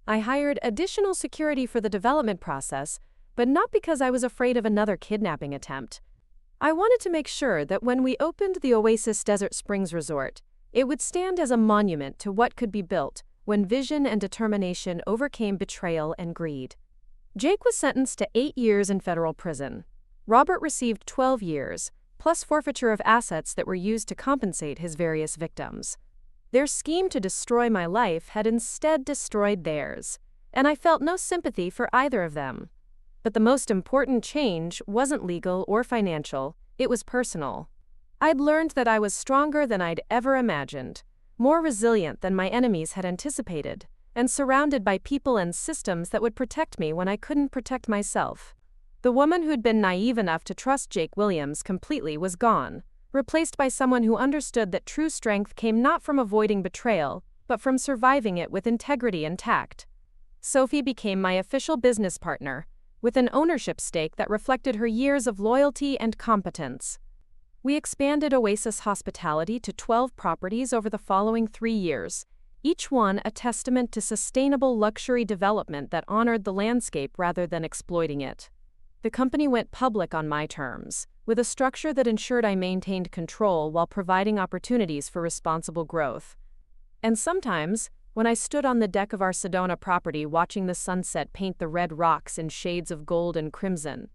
Speaker 1: I hired additional security for the development process, but not because I was afraid of another kidnapping attempt. I wanted to make sure that when we opened the Oasis Desert Springs Resort, it would stand as a monument to what could be built when vision and determination overcame betrayal and greed. Jake was sentenced to 8 years in federal prison. Robert received 12 years, plus forfeiture of assets that were used to compensate his various victims. Their scheme to destroy my life had instead destroyed theirs, and I felt no sympathy for either of them. But the most important change wasn't legal or financial, it was personal. I'd learned that I was stronger than I'd ever imagined, more resilient than my enemies had anticipated, and surrounded by people and systems that would protect me when I couldn't protect myself. The woman who'd been naive enough to trust Jake Williams completely was gone, replaced by someone who understood that true strength came not from avoiding betrayal, but from surviving it with integrity and tact. Sophie became my official business partner, with an ownership stake that reflected her years of loyalty and competence. We expanded Oasis Hospitality to 12 properties over the following 3 years, each one a testament to sustainable luxury development that honored the landscape rather than exploiting it. The company went public on my terms, with a structure that ensured I maintained control while providing opportunities for responsible growth. And sometimes, when I stood on the deck of our Sedona property watching the sunset paint the red rocks in shades of gold and crimson,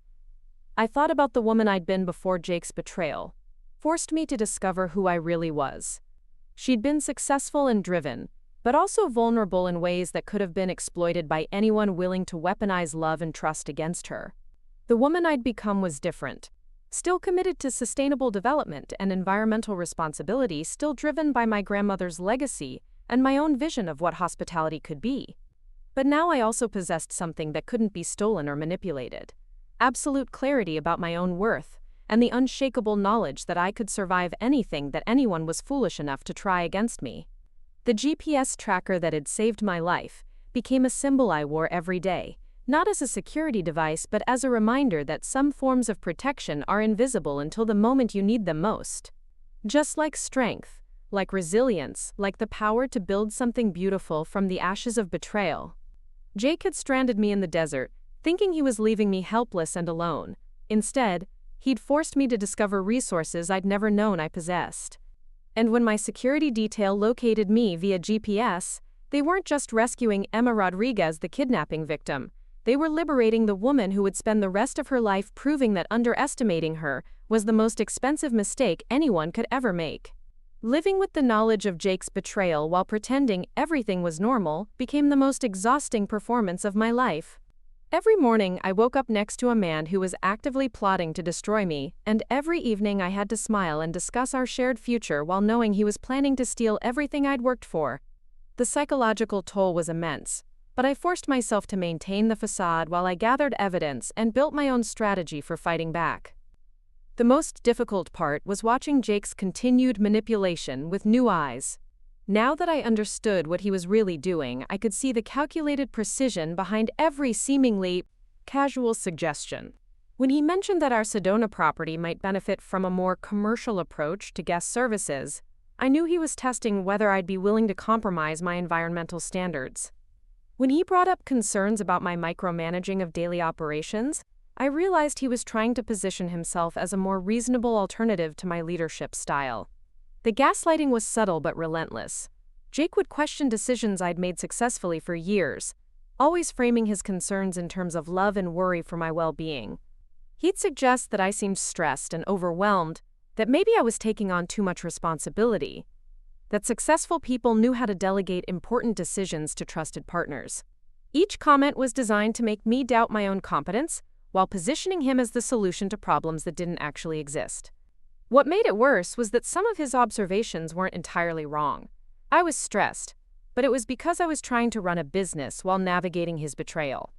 Speaker 1: I thought about the woman I'd been before Jake's betrayal, forced me to discover who I really was. She'd been successful and driven, but also vulnerable in ways that could have been exploited by anyone willing to weaponize love and trust against her. The woman I'd become was different, still committed to sustainable development and environmental responsibility, still driven by my grandmother's legacy and my own vision of what hospitality could be. But now I also possessed something that couldn't be stolen or manipulated. Absolute clarity about my own worth, and the unshakable knowledge that I could survive anything that anyone was foolish enough to try against me. The GPS tracker that had saved my life became a symbol I wore every day, not as a security device but as a reminder that some forms of protection are invisible until the moment you need them most. Just like strength, like resilience, like the power to build something beautiful from the ashes of betrayal. Jake had stranded me in the desert, thinking he was leaving me helpless and alone. Instead, he'd forced me to discover resources I'd never known I possessed. And when my security detail located me via GPS, they weren't just rescuing Emma Rodriguez, the kidnapping victim. They were liberating the woman who would spend the rest of her life proving that underestimating her was the most expensive mistake anyone could ever make. Living with the knowledge of Jake's betrayal while pretending everything was normal became the most exhausting performance of my life. Every morning I woke up next to a man who was actively plotting to destroy me, and every evening I had to smile and discuss our shared future while knowing he was planning to steal everything I'd worked for. The psychological toll was immense, but I forced myself to maintain the facade while I gathered evidence and built my own strategy for fighting back. The most difficult part was watching Jake's continued manipulation with new eyes. Now that I understood what he was really doing, I could see the calculated precision behind every seemingly casual suggestion. When he mentioned that our Sedona property might benefit from a more commercial approach to guest services, I knew he was testing whether I'd be willing to compromise my environmental standards. When he brought up concerns about my micromanaging of daily operations, I realized he was trying to position himself as a more reasonable alternative to my leadership style. The gaslighting was subtle but relentless. Jake would question decisions I'd made successfully for years, always framing his concerns in terms of love and worry for my well-being. He'd suggest that I seemed stressed and overwhelmed, that maybe I was taking on too much responsibility, that successful people knew how to delegate important decisions to trusted partners. Each comment was designed to make me doubt my own competence, while positioning him as the solution to problems that didn't actually exist. What made it worse was that some of his observations weren't entirely wrong. I was stressed, but it was because I was trying to run a business while navigating his betrayal.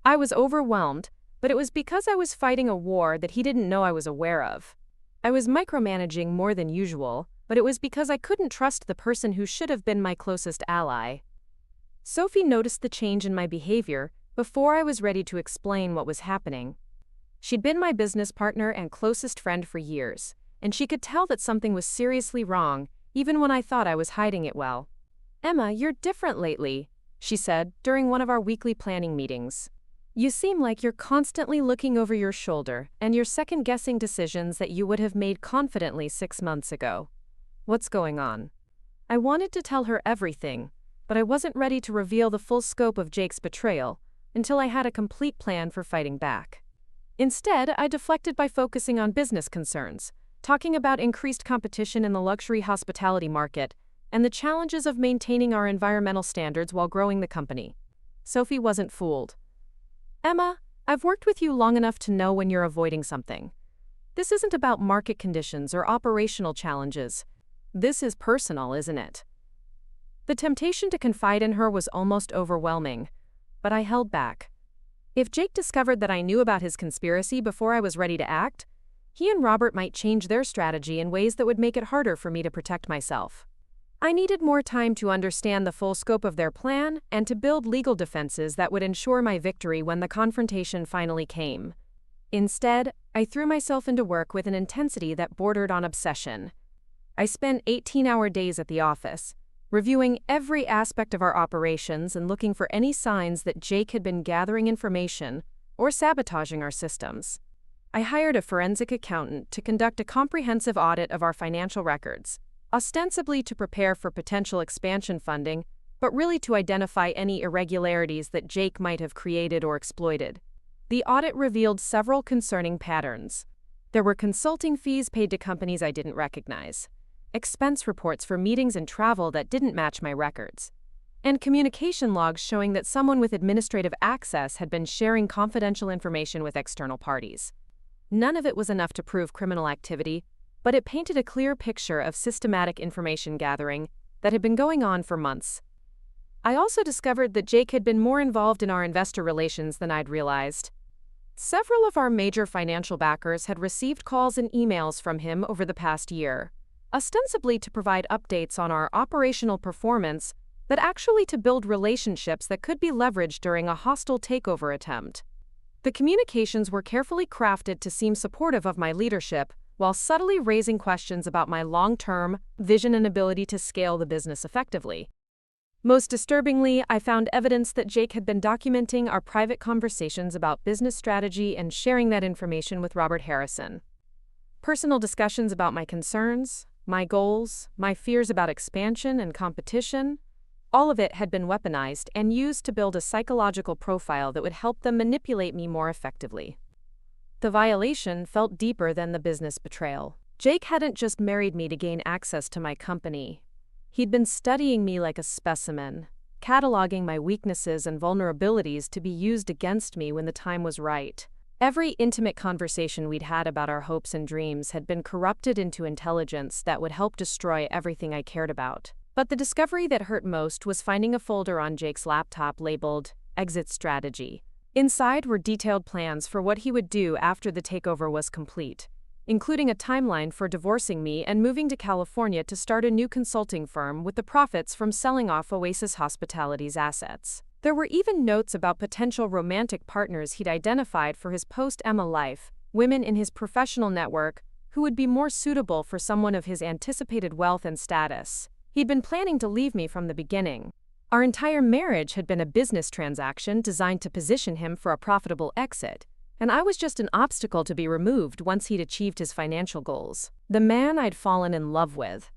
Speaker 1: I was overwhelmed, but it was because I was fighting a war that he didn't know I was aware of. I was micromanaging more than usual, but it was because I couldn't trust the person who should have been my closest ally. Sophie noticed the change in my behavior before I was ready to explain what was happening. She'd been my business partner and closest friend for years, and she could tell that something was seriously wrong, even when I thought I was hiding it well. "Emma, you're different lately," she said during one of our weekly planning meetings. "You seem like you're constantly looking over your shoulder, and you're second-guessing decisions that you would have made confidently 6 months ago. What's going on?" I wanted to tell her everything, but I wasn't ready to reveal the full scope of Jake's betrayal until I had a complete plan for fighting back. Instead, I deflected by focusing on business concerns, talking about increased competition in the luxury hospitality market and the challenges of maintaining our environmental standards while growing the company. Sophie wasn't fooled. "Emma, I've worked with you long enough to know when you're avoiding something. This isn't about market conditions or operational challenges. This is personal, isn't it?" The temptation to confide in her was almost overwhelming, but I held back. If Jake discovered that I knew about his conspiracy before I was ready to act, he and Robert might change their strategy in ways that would make it harder for me to protect myself. I needed more time to understand the full scope of their plan and to build legal defenses that would ensure my victory when the confrontation finally came. Instead, I threw myself into work with an intensity that bordered on obsession. I spent 18-hour days at the office, reviewing every aspect of our operations and looking for any signs that Jake had been gathering information or sabotaging our systems. I hired a forensic accountant to conduct a comprehensive audit of our financial records, ostensibly to prepare for potential expansion funding, but really to identify any irregularities that Jake might have created or exploited. The audit revealed several concerning patterns. There were consulting fees paid to companies I didn't recognize, expense reports for meetings and travel that didn't match my records, and communication logs showing that someone with administrative access had been sharing confidential information with external parties. None of it was enough to prove criminal activity, but it painted a clear picture of systematic information gathering that had been going on for months. I also discovered that Jake had been more involved in our investor relations than I'd realized. Several of our major financial backers had received calls and emails from him over the past year, ostensibly to provide updates on our operational performance, but actually to build relationships that could be leveraged during a hostile takeover attempt. The communications were carefully crafted to seem supportive of my leadership, while subtly raising questions about my long-term vision and ability to scale the business effectively. Most disturbingly, I found evidence that Jake had been documenting our private conversations about business strategy and sharing that information with Robert Harrison. Personal discussions about my concerns, my goals, my fears about expansion and competition, all of it had been weaponized and used to build a psychological profile that would help them manipulate me more effectively. The violation felt deeper than the business betrayal. Jake hadn't just married me to gain access to my company. He'd been studying me like a specimen, cataloging my weaknesses and vulnerabilities to be used against me when the time was right. Every intimate conversation we'd had about our hopes and dreams had been corrupted into intelligence that would help destroy everything I cared about. But the discovery that hurt most was finding a folder on Jake's laptop labeled Exit Strategy. Inside were detailed plans for what he would do after the takeover was complete, including a timeline for divorcing me and moving to California to start a new consulting firm with the profits from selling off Oasis Hospitality's assets. There were even notes about potential romantic partners he'd identified for his post-Emma life, women in his professional network who would be more suitable for someone of his anticipated wealth and status. He'd been planning to leave me from the beginning. Our entire marriage had been a business transaction designed to position him for a profitable exit, and I was just an obstacle to be removed once he'd achieved his financial goals. The man I'd fallen in love with,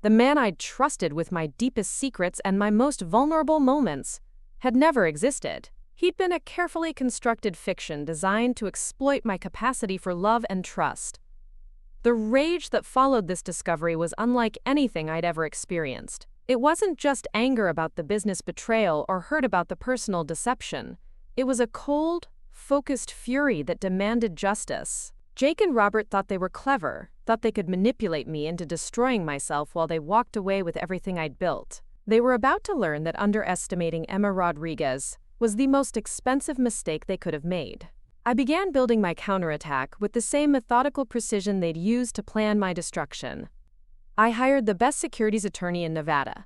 Speaker 1: the man I'd trusted with my deepest secrets and my most vulnerable moments, had never existed. He'd been a carefully constructed fiction designed to exploit my capacity for love and trust. The rage that followed this discovery was unlike anything I'd ever experienced. It wasn't just anger about the business betrayal or hurt about the personal deception. It was a cold, focused fury that demanded justice. Jake and Robert thought they were clever, thought they could manipulate me into destroying myself while they walked away with everything I'd built. They were about to learn that underestimating Emma Rodriguez was the most expensive mistake they could have made. I began building my counterattack with the same methodical precision they'd used to plan my destruction. I hired the best securities attorney in Nevada,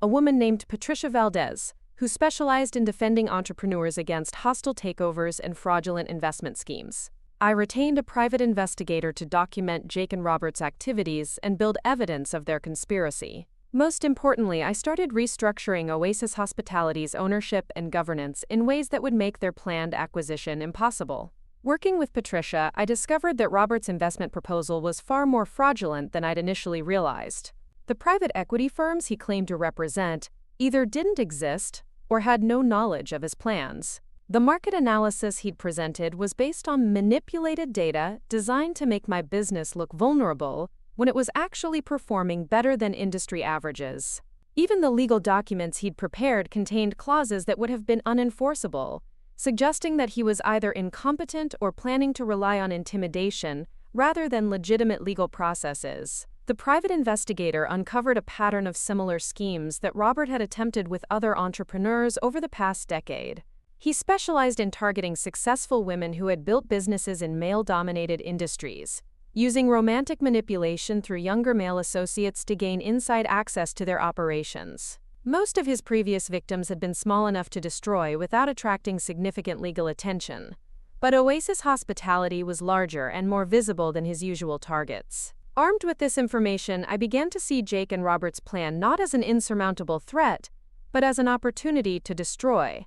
Speaker 1: a woman named Patricia Valdez, who specialized in defending entrepreneurs against hostile takeovers and fraudulent investment schemes. I retained a private investigator to document Jake and Robert's activities and build evidence of their conspiracy. Most importantly, I started restructuring Oasis Hospitality's ownership and governance in ways that would make their planned acquisition impossible. Working with Patricia, I discovered that Robert's investment proposal was far more fraudulent than I'd initially realized. The private equity firms he claimed to represent either didn't exist or had no knowledge of his plans. The market analysis he'd presented was based on manipulated data designed to make my business look vulnerable when it was actually performing better than industry averages. Even the legal documents he'd prepared contained clauses that would have been unenforceable, suggesting that he was either incompetent or planning to rely on intimidation rather than legitimate legal processes. The private investigator uncovered a pattern of similar schemes that Robert had attempted with other entrepreneurs over the past decade. He specialized in targeting successful women who had built businesses in male-dominated industries, using romantic manipulation through younger male associates to gain inside access to their operations. Most of his previous victims had been small enough to destroy without attracting significant legal attention, but Oasis Hospitality was larger and more visible than his usual targets. Armed with this information, I began to see Jake and Robert's plan not as an insurmountable threat, but as an opportunity to destroy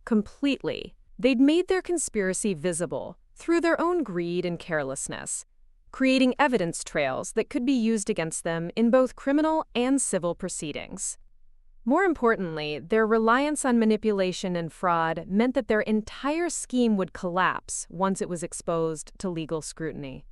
Speaker 1: completely. They'd made their conspiracy visible through their own greed and carelessness, creating evidence trails that could be used against them in both criminal and civil proceedings. More importantly, their reliance on manipulation and fraud meant that their entire scheme would collapse once it was exposed to legal scrutiny.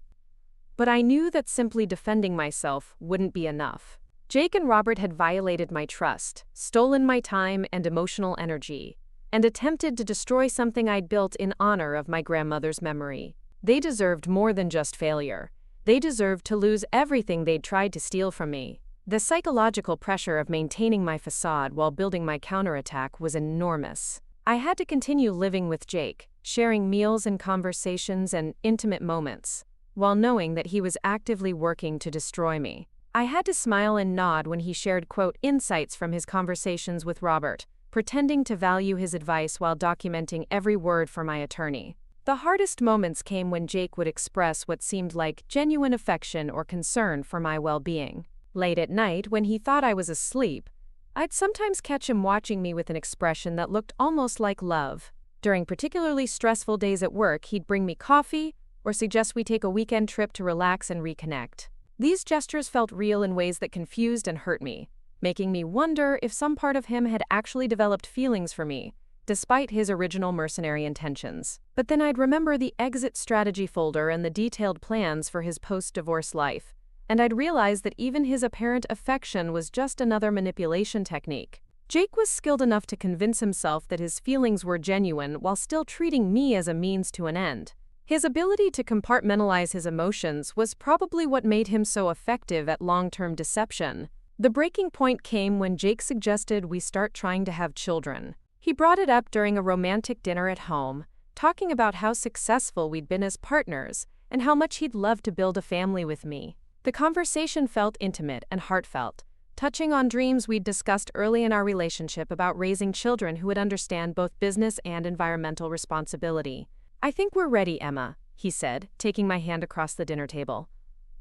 Speaker 1: But I knew that simply defending myself wouldn't be enough. Jake and Robert had violated my trust, stolen my time and emotional energy, and attempted to destroy something I'd built in honor of my grandmother's memory. They deserved more than just failure. They deserved to lose everything they'd tried to steal from me. The psychological pressure of maintaining my facade while building my counterattack was enormous. I had to continue living with Jake, sharing meals and conversations and intimate moments, while knowing that he was actively working to destroy me. I had to smile and nod when he shared, quote, insights from his conversations with Robert, pretending to value his advice while documenting every word for my attorney. The hardest moments came when Jake would express what seemed like genuine affection or concern for my well-being. Late at night, when he thought I was asleep, I'd sometimes catch him watching me with an expression that looked almost like love. During particularly stressful days at work, he'd bring me coffee or suggest we take a weekend trip to relax and reconnect. These gestures felt real in ways that confused and hurt me, making me wonder if some part of him had actually developed feelings for me, despite his original mercenary intentions. But then I'd remember the exit strategy folder and the detailed plans for his post-divorce life, and I'd realize that even his apparent affection was just another manipulation technique. Jake was skilled enough to convince himself that his feelings were genuine while still treating me as a means to an end. His ability to compartmentalize his emotions was probably what made him so effective at long-term deception. The breaking point came when Jake suggested we start trying to have children. He brought it up during a romantic dinner at home, talking about how successful we'd been as partners and how much he'd love to build a family with me. The conversation felt intimate and heartfelt, touching on dreams we'd discussed early in our relationship about raising children who would understand both business and environmental responsibility. "I think we're ready, Emma," he said, taking my hand across the dinner table.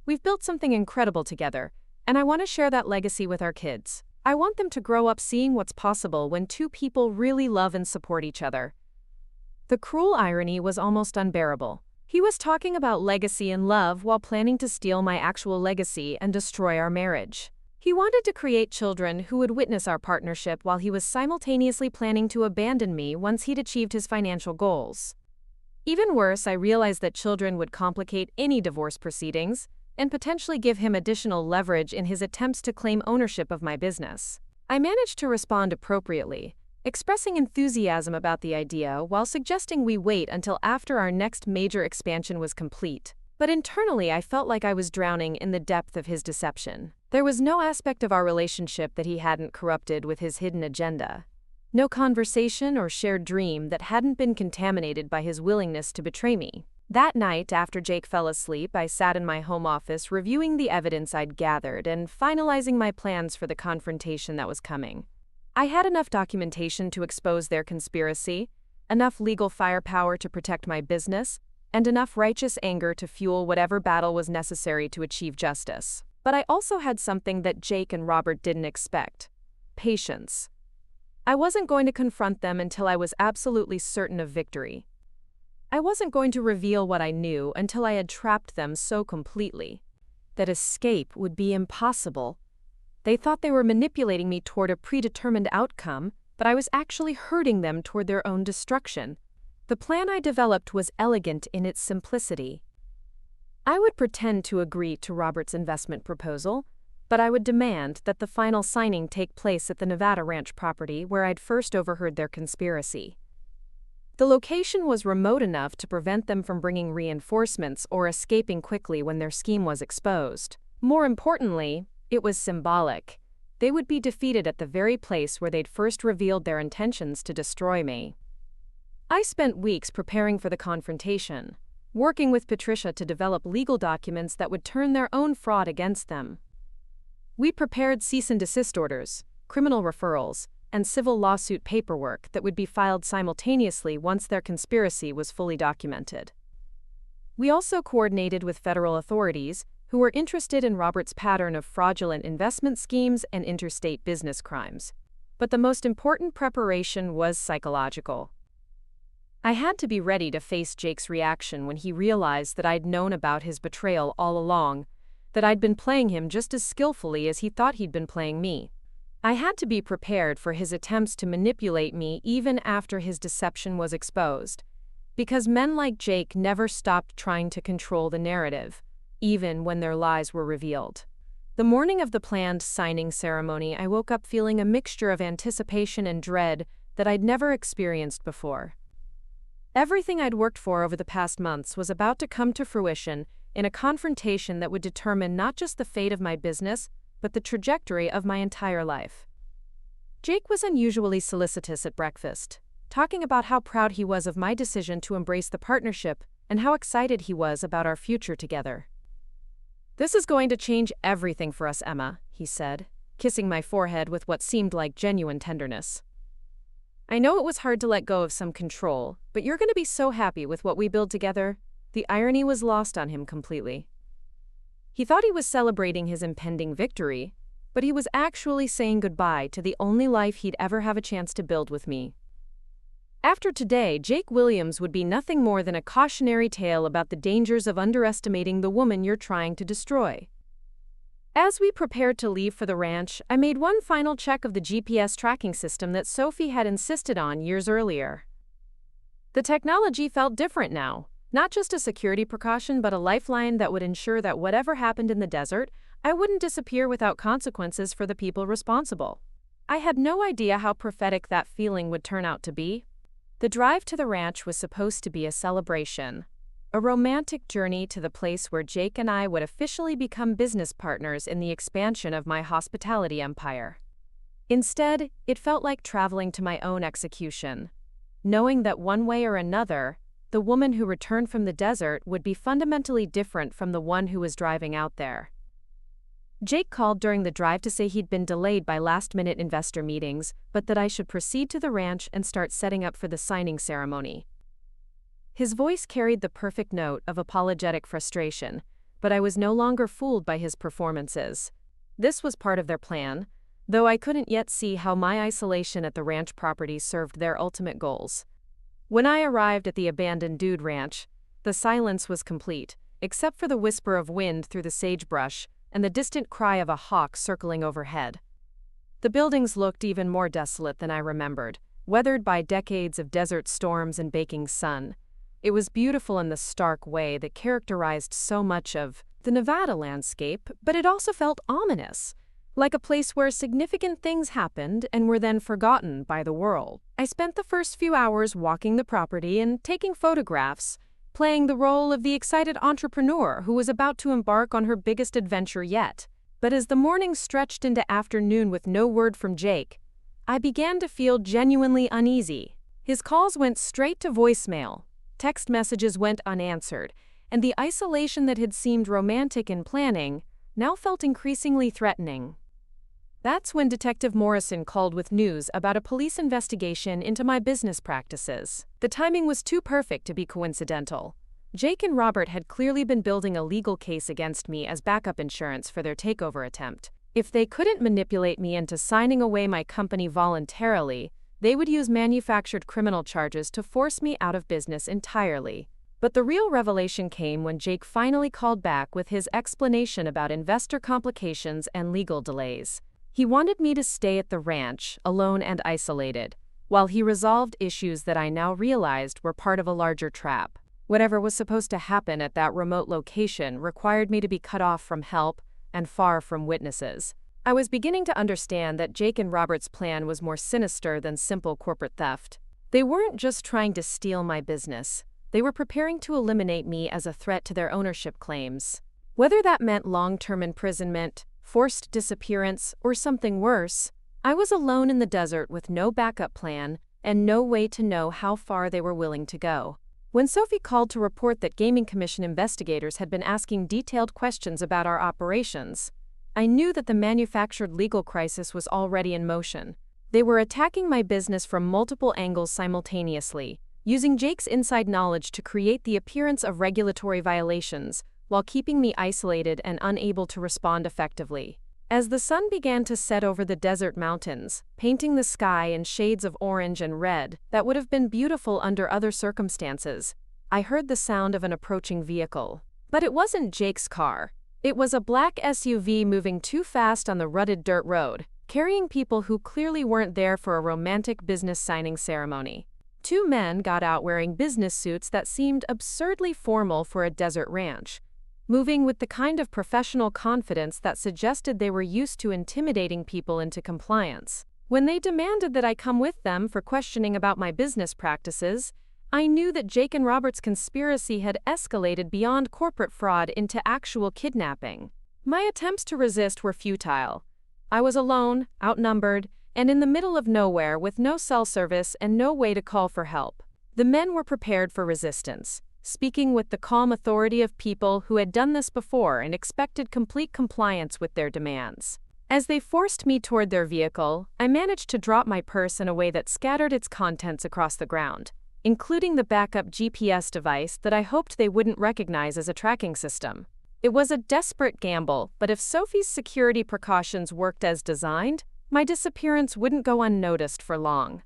Speaker 1: "We've built something incredible together, and I want to share that legacy with our kids. I want them to grow up seeing what's possible when two people really love and support each other." The cruel irony was almost unbearable. He was talking about legacy and love while planning to steal my actual legacy and destroy our marriage. He wanted to create children who would witness our partnership while he was simultaneously planning to abandon me once he'd achieved his financial goals. Even worse, I realized that children would complicate any divorce proceedings and potentially give him additional leverage in his attempts to claim ownership of my business. I managed to respond appropriately, expressing enthusiasm about the idea while suggesting we wait until after our next major expansion was complete. But internally, I felt like I was drowning in the depth of his deception. There was no aspect of our relationship that he hadn't corrupted with his hidden agenda. No conversation or shared dream that hadn't been contaminated by his willingness to betray me. That night, after Jake fell asleep, I sat in my home office reviewing the evidence I'd gathered and finalizing my plans for the confrontation that was coming. I had enough documentation to expose their conspiracy, enough legal firepower to protect my business, and enough righteous anger to fuel whatever battle was necessary to achieve justice. But I also had something that Jake and Robert didn't expect: patience. I wasn't going to confront them until I was absolutely certain of victory. I wasn't going to reveal what I knew until I had trapped them so completely that escape would be impossible. They thought they were manipulating me toward a predetermined outcome, but I was actually hurting them toward their own destruction. The plan I developed was elegant in its simplicity. I would pretend to agree to Robert's investment proposal, but I would demand that the final signing take place at the Nevada ranch property where I'd first overheard their conspiracy. The location was remote enough to prevent them from bringing reinforcements or escaping quickly when their scheme was exposed. More importantly, it was symbolic. They would be defeated at the very place where they'd first revealed their intentions to destroy me. I spent weeks preparing for the confrontation, working with Patricia to develop legal documents that would turn their own fraud against them. We prepared cease and desist orders, criminal referrals, and civil lawsuit paperwork that would be filed simultaneously once their conspiracy was fully documented. We also coordinated with federal authorities who were interested in Robert's pattern of fraudulent investment schemes and interstate business crimes. But the most important preparation was psychological. I had to be ready to face Jake's reaction when he realized that I'd known about his betrayal all along, that I'd been playing him just as skillfully as he thought he'd been playing me. I had to be prepared for his attempts to manipulate me even after his deception was exposed, because men like Jake never stopped trying to control the narrative, even when their lies were revealed. The morning of the planned signing ceremony, I woke up feeling a mixture of anticipation and dread that I'd never experienced before. Everything I'd worked for over the past months was about to come to fruition in a confrontation that would determine not just the fate of my business, but the trajectory of my entire life. Jake was unusually solicitous at breakfast, talking about how proud he was of my decision to embrace the partnership and how excited he was about our future together. "This is going to change everything for us, Emma," he said, kissing my forehead with what seemed like genuine tenderness. "I know it was hard to let go of some control, but you're going to be so happy with what we build together." The irony was lost on him completely. He thought he was celebrating his impending victory, but he was actually saying goodbye to the only life he'd ever have a chance to build with me. After today, Jake Williams would be nothing more than a cautionary tale about the dangers of underestimating the woman you're trying to destroy. As we prepared to leave for the ranch, I made one final check of the GPS tracking system that Sophie had insisted on years earlier. The technology felt different now, not just a security precaution but a lifeline that would ensure that whatever happened in the desert, I wouldn't disappear without consequences for the people responsible. I had no idea how prophetic that feeling would turn out to be. The drive to the ranch was supposed to be a celebration, a romantic journey to the place where Jake and I would officially become business partners in the expansion of my hospitality empire. Instead, it felt like traveling to my own execution, knowing that one way or another, the woman who returned from the desert would be fundamentally different from the one who was driving out there. Jake called during the drive to say he'd been delayed by last-minute investor meetings, but that I should proceed to the ranch and start setting up for the signing ceremony. His voice carried the perfect note of apologetic frustration, but I was no longer fooled by his performances. This was part of their plan, though I couldn't yet see how my isolation at the ranch property served their ultimate goals. When I arrived at the abandoned dude ranch, the silence was complete, except for the whisper of wind through the sagebrush and the distant cry of a hawk circling overhead. The buildings looked even more desolate than I remembered, weathered by decades of desert storms and baking sun. It was beautiful in the stark way that characterized so much of the Nevada landscape, but it also felt ominous, like a place where significant things happened and were then forgotten by the world. I spent the first few hours walking the property and taking photographs, playing the role of the excited entrepreneur who was about to embark on her biggest adventure yet. But as the morning stretched into afternoon with no word from Jake, I began to feel genuinely uneasy. His calls went straight to voicemail, text messages went unanswered, and the isolation that had seemed romantic in planning now felt increasingly threatening. That's when Detective Morrison called with news about a police investigation into my business practices. The timing was too perfect to be coincidental. Jake and Robert had clearly been building a legal case against me as backup insurance for their takeover attempt. If they couldn't manipulate me into signing away my company voluntarily, they would use manufactured criminal charges to force me out of business entirely. But the real revelation came when Jake finally called back with his explanation about investor complications and legal delays. He wanted me to stay at the ranch, alone and isolated, while he resolved issues that I now realized were part of a larger trap. Whatever was supposed to happen at that remote location required me to be cut off from help and far from witnesses. I was beginning to understand that Jake and Robert's plan was more sinister than simple corporate theft. They weren't just trying to steal my business. They were preparing to eliminate me as a threat to their ownership claims. Whether that meant long-term imprisonment, forced disappearance, or something worse, I was alone in the desert with no backup plan and no way to know how far they were willing to go. When Sophie called to report that Gaming Commission investigators had been asking detailed questions about our operations, I knew that the manufactured legal crisis was already in motion. They were attacking my business from multiple angles simultaneously, using Jake's inside knowledge to create the appearance of regulatory violations, while keeping me isolated and unable to respond effectively. As the sun began to set over the desert mountains, painting the sky in shades of orange and red that would have been beautiful under other circumstances, I heard the sound of an approaching vehicle. But it wasn't Jake's car. It was a black SUV moving too fast on the rutted dirt road, carrying people who clearly weren't there for a romantic business signing ceremony. Two men got out wearing business suits that seemed absurdly formal for a desert ranch, moving with the kind of professional confidence that suggested they were used to intimidating people into compliance. When they demanded that I come with them for questioning about my business practices, I knew that Jake and Robert's conspiracy had escalated beyond corporate fraud into actual kidnapping. My attempts to resist were futile. I was alone, outnumbered, and in the middle of nowhere with no cell service and no way to call for help. The men were prepared for resistance, speaking with the calm authority of people who had done this before and expected complete compliance with their demands. As they forced me toward their vehicle, I managed to drop my purse in a way that scattered its contents across the ground, including the backup GPS device that I hoped they wouldn't recognize as a tracking system. It was a desperate gamble, but if Sophie's security precautions worked as designed, my disappearance wouldn't go unnoticed for long.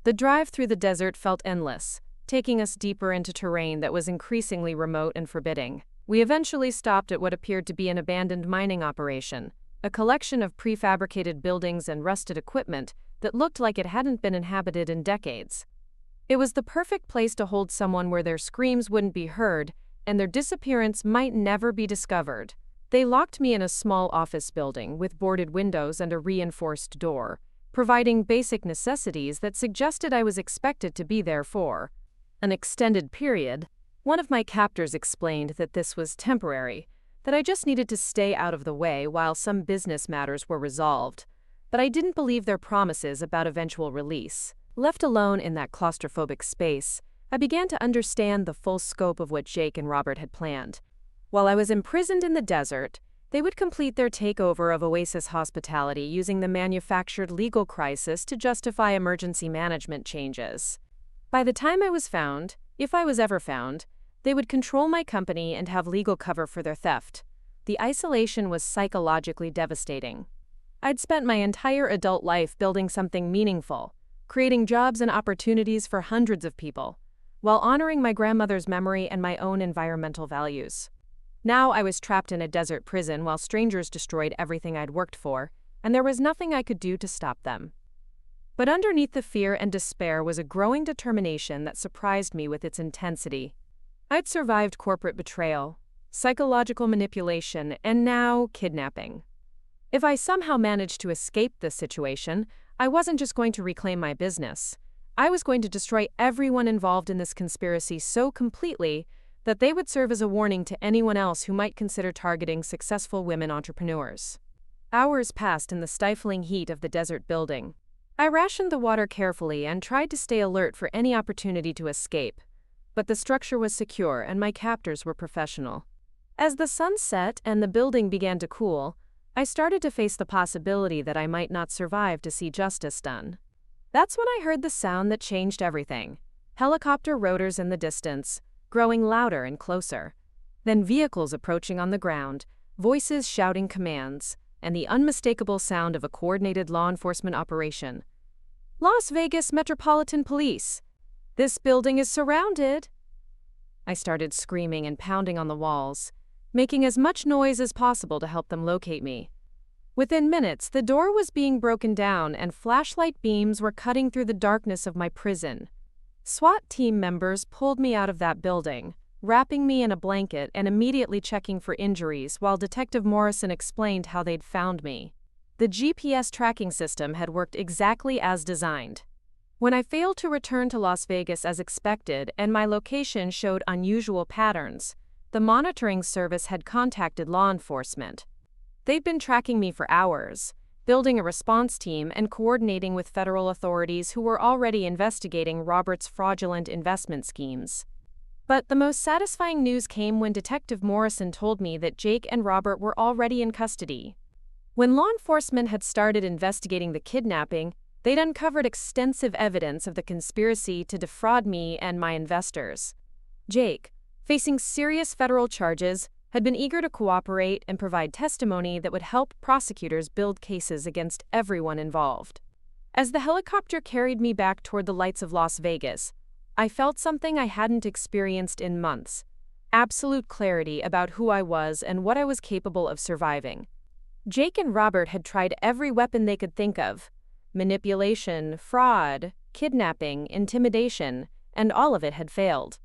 Speaker 1: The drive through the desert felt endless, taking us deeper into terrain that was increasingly remote and forbidding. We eventually stopped at what appeared to be an abandoned mining operation, a collection of prefabricated buildings and rusted equipment that looked like it hadn't been inhabited in decades. It was the perfect place to hold someone where their screams wouldn't be heard and their disappearance might never be discovered. They locked me in a small office building with boarded windows and a reinforced door, providing basic necessities that suggested I was expected to be there for an extended period. One of my captors explained that this was temporary, that I just needed to stay out of the way while some business matters were resolved, but I didn't believe their promises about eventual release. Left alone in that claustrophobic space, I began to understand the full scope of what Jake and Robert had planned. While I was imprisoned in the desert, they would complete their takeover of Oasis Hospitality using the manufactured legal crisis to justify emergency management changes. By the time I was found, if I was ever found, they would control my company and have legal cover for their theft. The isolation was psychologically devastating. I'd spent my entire adult life building something meaningful, creating jobs and opportunities for hundreds of people, while honoring my grandmother's memory and my own environmental values. Now I was trapped in a desert prison while strangers destroyed everything I'd worked for, and there was nothing I could do to stop them. But underneath the fear and despair was a growing determination that surprised me with its intensity. I'd survived corporate betrayal, psychological manipulation, and now kidnapping. If I somehow managed to escape this situation, I wasn't just going to reclaim my business. I was going to destroy everyone involved in this conspiracy so completely that they would serve as a warning to anyone else who might consider targeting successful women entrepreneurs. Hours passed in the stifling heat of the desert building. I rationed the water carefully and tried to stay alert for any opportunity to escape, but the structure was secure and my captors were professional. As the sun set and the building began to cool, I started to face the possibility that I might not survive to see justice done. That's when I heard the sound that changed everything. Helicopter rotors in the distance, growing louder and closer. Then vehicles approaching on the ground, voices shouting commands, and the unmistakable sound of a coordinated law enforcement operation. Las Vegas Metropolitan Police! This building is surrounded! I started screaming and pounding on the walls, making as much noise as possible to help them locate me. Within minutes, the door was being broken down and flashlight beams were cutting through the darkness of my prison. SWAT team members pulled me out of that building, wrapping me in a blanket and immediately checking for injuries while Detective Morrison explained how they'd found me. The GPS tracking system had worked exactly as designed. When I failed to return to Las Vegas as expected and my location showed unusual patterns, the monitoring service had contacted law enforcement. They'd been tracking me for hours, building a response team and coordinating with federal authorities who were already investigating Robert's fraudulent investment schemes. But the most satisfying news came when Detective Morrison told me that Jake and Robert were already in custody. When law enforcement had started investigating the kidnapping, they'd uncovered extensive evidence of the conspiracy to defraud me and my investors. Jake, facing serious federal charges, had been eager to cooperate and provide testimony that would help prosecutors build cases against everyone involved. As the helicopter carried me back toward the lights of Las Vegas, I felt something I hadn't experienced in months: absolute clarity about who I was and what I was capable of surviving. Jake and Robert had tried every weapon they could think of: manipulation, fraud, kidnapping, intimidation, and all of it had failed.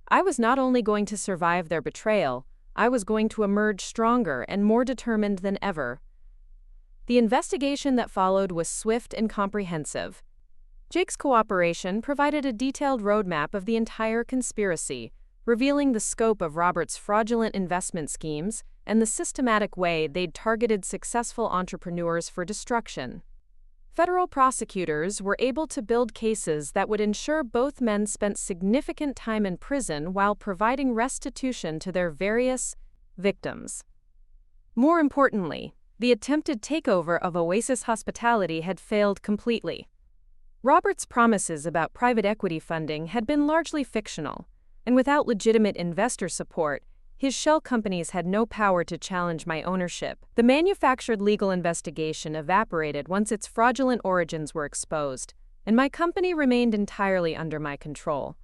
Speaker 1: I was not only going to survive their betrayal, I was going to emerge stronger and more determined than ever. The investigation that followed was swift and comprehensive. Jake's cooperation provided a detailed roadmap of the entire conspiracy, revealing the scope of Robert's fraudulent investment schemes and the systematic way they'd targeted successful entrepreneurs for destruction. Federal prosecutors were able to build cases that would ensure both men spent significant time in prison while providing restitution to their various victims. More importantly, the attempted takeover of Oasis Hospitality had failed completely. Robert's promises about private equity funding had been largely fictional, and without legitimate investor support, his shell companies had no power to challenge my ownership. The manufactured legal investigation evaporated once its fraudulent origins were exposed, and my company remained entirely under my control.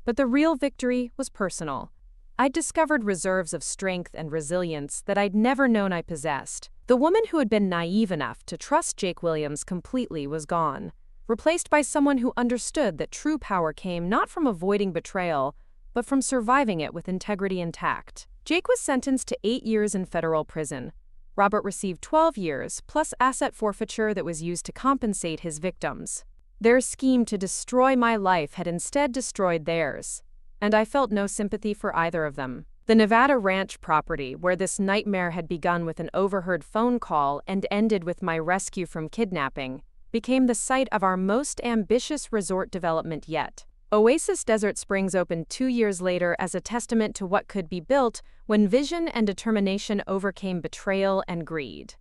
Speaker 1: But the real victory was personal. I'd discovered reserves of strength and resilience that I'd never known I possessed. The woman who had been naive enough to trust Jake Williams completely was gone, replaced by someone who understood that true power came not from avoiding betrayal, but from surviving it with integrity intact. Jake was sentenced to 8 years in federal prison. Robert received 12 years, plus asset forfeiture that was used to compensate his victims. Their scheme to destroy my life had instead destroyed theirs, and I felt no sympathy for either of them. The Nevada ranch property, where this nightmare had begun with an overheard phone call and ended with my rescue from kidnapping, became the site of our most ambitious resort development yet. Oasis Desert Springs opened 2 years later as a testament to what could be built when vision and determination overcame betrayal and greed.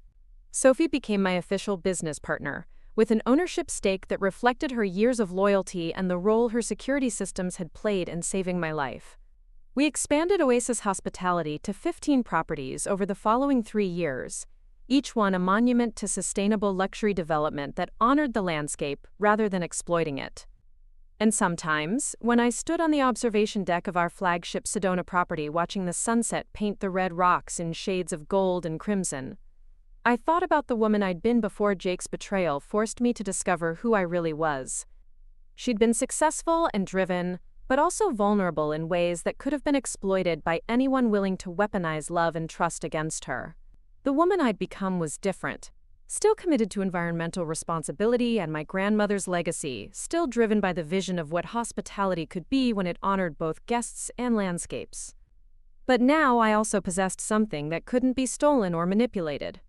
Speaker 1: Sophie became my official business partner, with an ownership stake that reflected her years of loyalty and the role her security systems had played in saving my life. We expanded Oasis Hospitality to 15 properties over the following 3 years, each one a monument to sustainable luxury development that honored the landscape rather than exploiting it. And sometimes, when I stood on the observation deck of our flagship Sedona property watching the sunset paint the red rocks in shades of gold and crimson, I thought about the woman I'd been before Jake's betrayal forced me to discover who I really was. She'd been successful and driven, but also vulnerable in ways that could have been exploited by anyone willing to weaponize love and trust against her. The woman I'd become was different. Still committed to environmental responsibility and my grandmother's legacy, still driven by the vision of what hospitality could be when it honored both guests and landscapes. But now I also possessed something that couldn't be stolen or manipulated: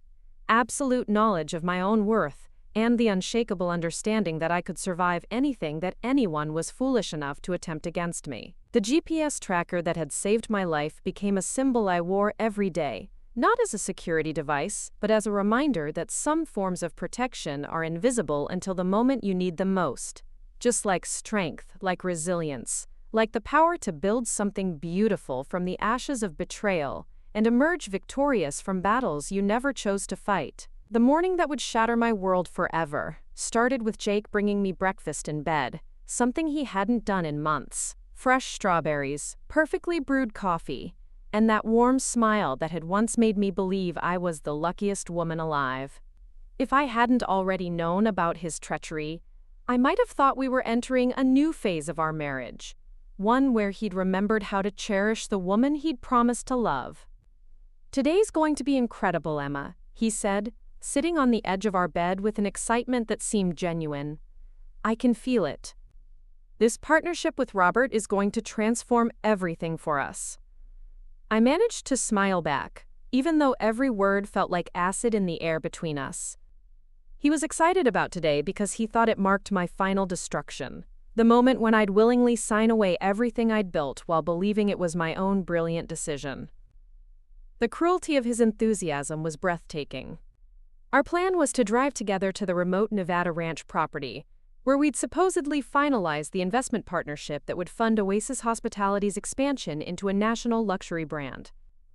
Speaker 1: absolute knowledge of my own worth and the unshakable understanding that I could survive anything that anyone was foolish enough to attempt against me. The GPS tracker that had saved my life became a symbol I wore every day. Not as a security device, but as a reminder that some forms of protection are invisible until the moment you need them most. Just like strength, like resilience, like the power to build something beautiful from the ashes of betrayal and emerge victorious from battles you never chose to fight. The morning that would shatter my world forever started with Jake bringing me breakfast in bed, something he hadn't done in months. Fresh strawberries, perfectly brewed coffee, and that warm smile that had once made me believe I was the luckiest woman alive. If I hadn't already known about his treachery, I might have thought we were entering a new phase of our marriage, one where he'd remembered how to cherish the woman he'd promised to love. "Today's going to be incredible, Emma," he said, sitting on the edge of our bed with an excitement that seemed genuine. "I can feel it. This partnership with Robert is going to transform everything for us." I managed to smile back, even though every word felt like acid in the air between us. He was excited about today because he thought it marked my final destruction, the moment when I'd willingly sign away everything I'd built while believing it was my own brilliant decision. The cruelty of his enthusiasm was breathtaking. Our plan was to drive together to the remote Nevada ranch property, where we'd supposedly finalized the investment partnership that would fund Oasis Hospitality's expansion into a national luxury brand.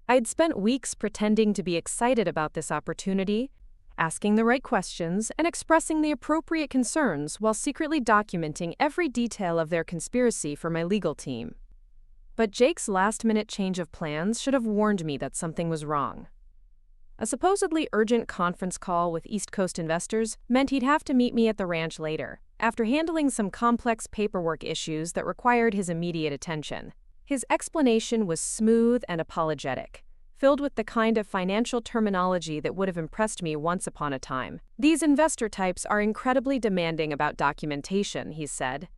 Speaker 1: I'd spent weeks pretending to be excited about this opportunity, asking the right questions and expressing the appropriate concerns while secretly documenting every detail of their conspiracy for my legal team. But Jake's last-minute change of plans should have warned me that something was wrong. A supposedly urgent conference call with East Coast investors meant he'd have to meet me at the ranch later, after handling some complex paperwork issues that required his immediate attention. His explanation was smooth and apologetic, filled with the kind of financial terminology that would have impressed me once upon a time. "These investor types are incredibly demanding about documentation," he said,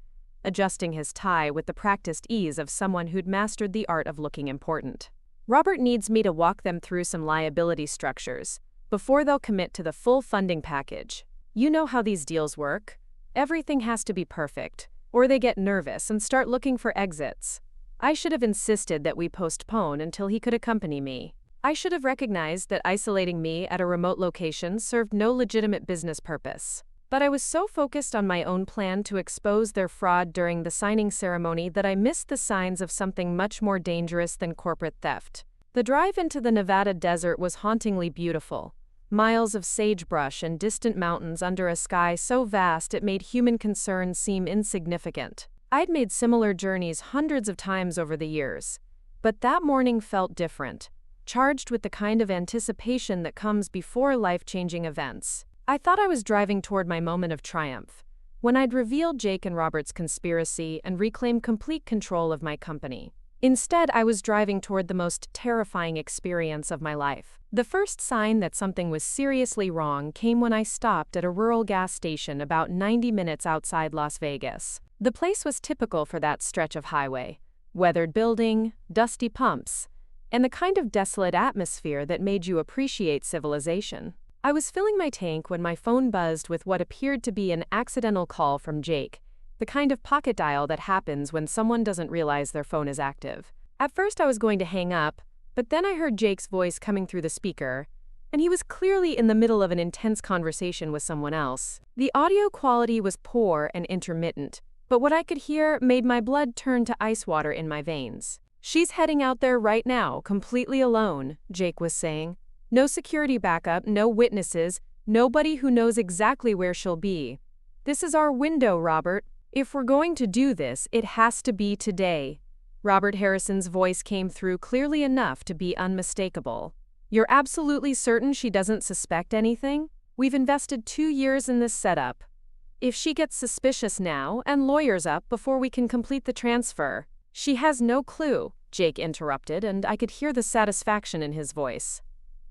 Speaker 1: adjusting his tie with the practiced ease of someone who'd mastered the art of looking important. Robert needs me to walk them through some liability structures before they'll commit to the full funding package. You know how these deals work. Everything has to be perfect, or they get nervous and start looking for exits. I should have insisted that we postpone until he could accompany me. I should have recognized that isolating me at a remote location served no legitimate business purpose. But I was so focused on my own plan to expose their fraud during the signing ceremony that I missed the signs of something much more dangerous than corporate theft. The drive into the Nevada desert was hauntingly beautiful. Miles of sagebrush and distant mountains under a sky so vast it made human concern seem insignificant. I'd made similar journeys hundreds of times over the years. But that morning felt different, charged with the kind of anticipation that comes before life-changing events. I thought I was driving toward my moment of triumph, when I'd revealed Jake and Robert's conspiracy and reclaimed complete control of my company. Instead, I was driving toward the most terrifying experience of my life. The first sign that something was seriously wrong came when I stopped at a rural gas station about 90 minutes outside Las Vegas. The place was typical for that stretch of highway: weathered building, dusty pumps, and the kind of desolate atmosphere that made you appreciate civilization. I was filling my tank when my phone buzzed with what appeared to be an accidental call from Jake, the kind of pocket dial that happens when someone doesn't realize their phone is active. At first I was going to hang up, but then I heard Jake's voice coming through the speaker, and he was clearly in the middle of an intense conversation with someone else. The audio quality was poor and intermittent, but what I could hear made my blood turn to ice water in my veins. "She's heading out there right now, completely alone," Jake was saying. "No security backup, no witnesses, nobody who knows exactly where she'll be. This is our window, Robert. If we're going to do this, it has to be today." Robert Harrison's voice came through clearly enough to be unmistakable. "You're absolutely certain she doesn't suspect anything? We've invested 2 years in this setup. If she gets suspicious now and lawyers up before we can complete the transfer..." "She has no clue," Jake interrupted, and I could hear the satisfaction in his voice.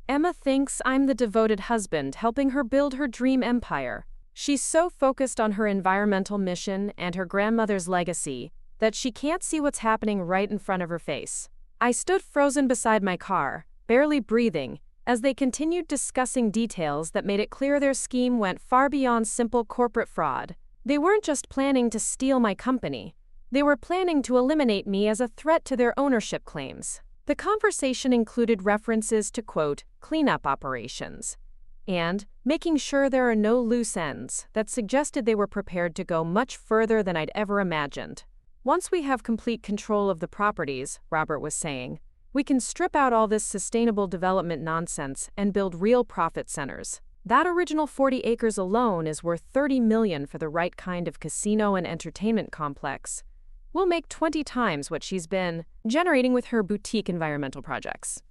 Speaker 1: "Emma thinks I'm the devoted husband helping her build her dream empire. She's so focused on her environmental mission and her grandmother's legacy that she can't see what's happening right in front of her face." I stood frozen beside my car, barely breathing, as they continued discussing details that made it clear their scheme went far beyond simple corporate fraud. They weren't just planning to steal my company. They were planning to eliminate me as a threat to their ownership claims. The conversation included references to, quote, cleanup operations, and making sure there are no loose ends that suggested they were prepared to go much further than I'd ever imagined. "Once we have complete control of the properties," Robert was saying, "we can strip out all this sustainable development nonsense and build real profit centers. That original 40 acres alone is worth $30 million for the right kind of casino and entertainment complex. We'll make 20 times what she's been generating with her boutique environmental projects."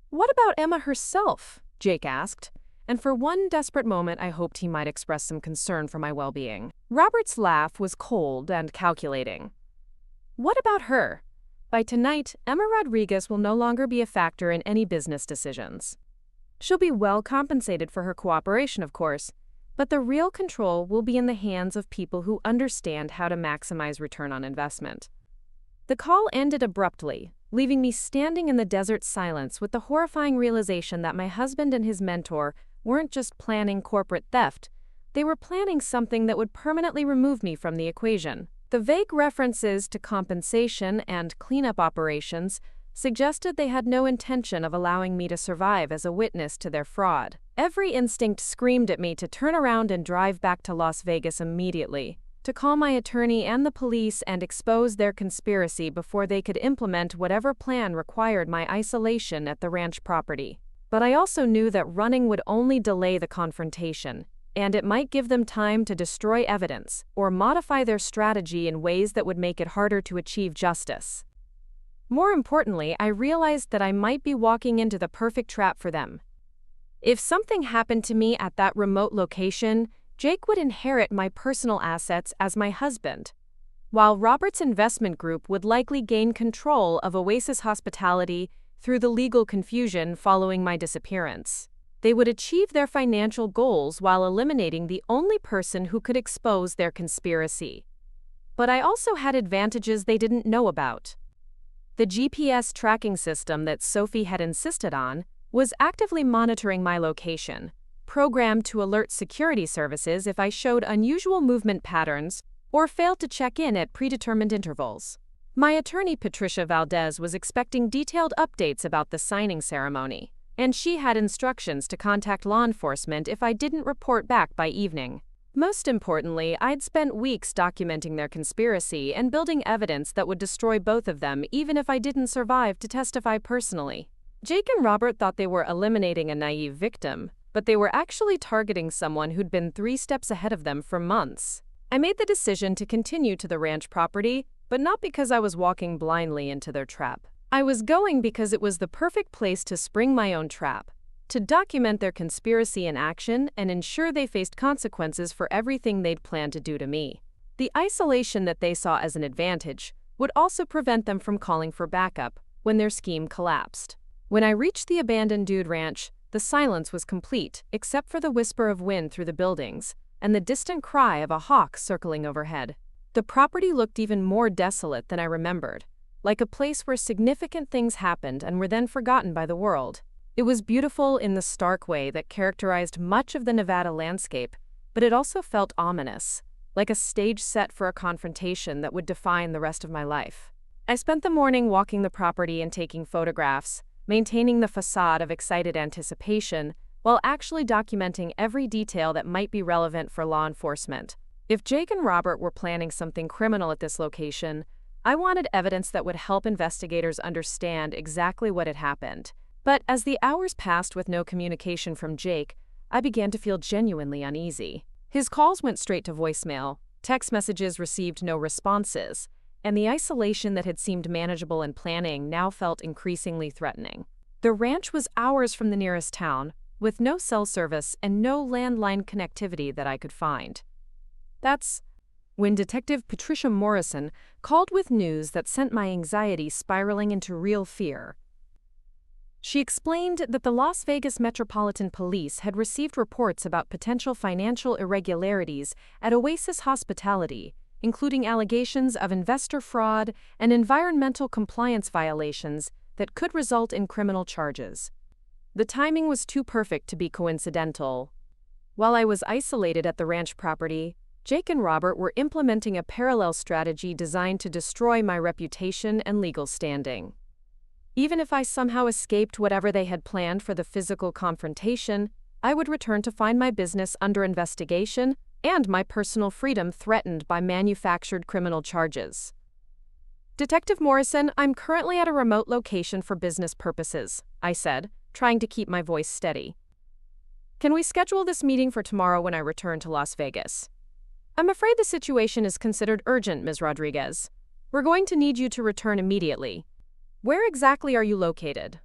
Speaker 1: "What about Emma herself?" Jake asked, and for one desperate moment I hoped he might express some concern for my well-being. Robert's laugh was cold and calculating. "What about her? By tonight, Emma Rodriguez will no longer be a factor in any business decisions. She'll be well compensated for her cooperation, of course, but the real control will be in the hands of people who understand how to maximize return on investment." The call ended abruptly, leaving me standing in the desert silence with the horrifying realization that my husband and his mentor weren't just planning corporate theft, they were planning something that would permanently remove me from the equation. The vague references to compensation and cleanup operations suggested they had no intention of allowing me to survive as a witness to their fraud. Every instinct screamed at me to turn around and drive back to Las Vegas immediately, to call my attorney and the police and expose their conspiracy before they could implement whatever plan required my isolation at the ranch property. But I also knew that running would only delay the confrontation, and it might give them time to destroy evidence or modify their strategy in ways that would make it harder to achieve justice. More importantly, I realized that I might be walking into the perfect trap for them. If something happened to me at that remote location, Jake would inherit my personal assets as my husband, while Robert's investment group would likely gain control of Oasis Hospitality through the legal confusion following my disappearance. They would achieve their financial goals while eliminating the only person who could expose their conspiracy. But I also had advantages they didn't know about. The GPS tracking system that Sophie had insisted on was actively monitoring my location, programmed to alert security services if I showed unusual movement patterns or failed to check in at predetermined intervals. My attorney Patricia Valdez was expecting detailed updates about the signing ceremony, and she had instructions to contact law enforcement if I didn't report back by evening. Most importantly, I'd spent weeks documenting their conspiracy and building evidence that would destroy both of them even if I didn't survive to testify personally. Jake and Robert thought they were eliminating a naive victim, but they were actually targeting someone who'd been 3 steps ahead of them for months. I made the decision to continue to the ranch property, but not because I was walking blindly into their trap. I was going because it was the perfect place to spring my own trap, to document their conspiracy in action and ensure they faced consequences for everything they'd planned to do to me. The isolation that they saw as an advantage would also prevent them from calling for backup when their scheme collapsed. When I reached the abandoned dude ranch, the silence was complete except for the whisper of wind through the buildings and the distant cry of a hawk circling overhead. The property looked even more desolate than I remembered, like a place where significant things happened and were then forgotten by the world. It was beautiful in the stark way that characterized much of the Nevada landscape, but it also felt ominous, like a stage set for a confrontation that would define the rest of my life. I spent the morning walking the property and taking photographs, maintaining the facade of excited anticipation, while actually documenting every detail that might be relevant for law enforcement. If Jake and Robert were planning something criminal at this location, I wanted evidence that would help investigators understand exactly what had happened. But as the hours passed with no communication from Jake, I began to feel genuinely uneasy. His calls went straight to voicemail, text messages received no responses, and the isolation that had seemed manageable in planning now felt increasingly threatening. The ranch was hours from the nearest town, with no cell service and no landline connectivity that I could find. That's when Detective Patricia Morrison called with news that sent my anxiety spiraling into real fear. She explained that the Las Vegas Metropolitan Police had received reports about potential financial irregularities at Oasis Hospitality, including allegations of investor fraud and environmental compliance violations that could result in criminal charges. The timing was too perfect to be coincidental. While I was isolated at the ranch property, Jake and Robert were implementing a parallel strategy designed to destroy my reputation and legal standing. Even if I somehow escaped whatever they had planned for the physical confrontation, I would return to find my business under investigation and my personal freedom threatened by manufactured criminal charges. Detective Morrison, I'm currently at a remote location for business purposes, I said, trying to keep my voice steady. Can we schedule this meeting for tomorrow when I return to Las Vegas? I'm afraid the situation is considered urgent, Ms. Rodriguez. We're going to need you to return immediately. Where exactly are you located?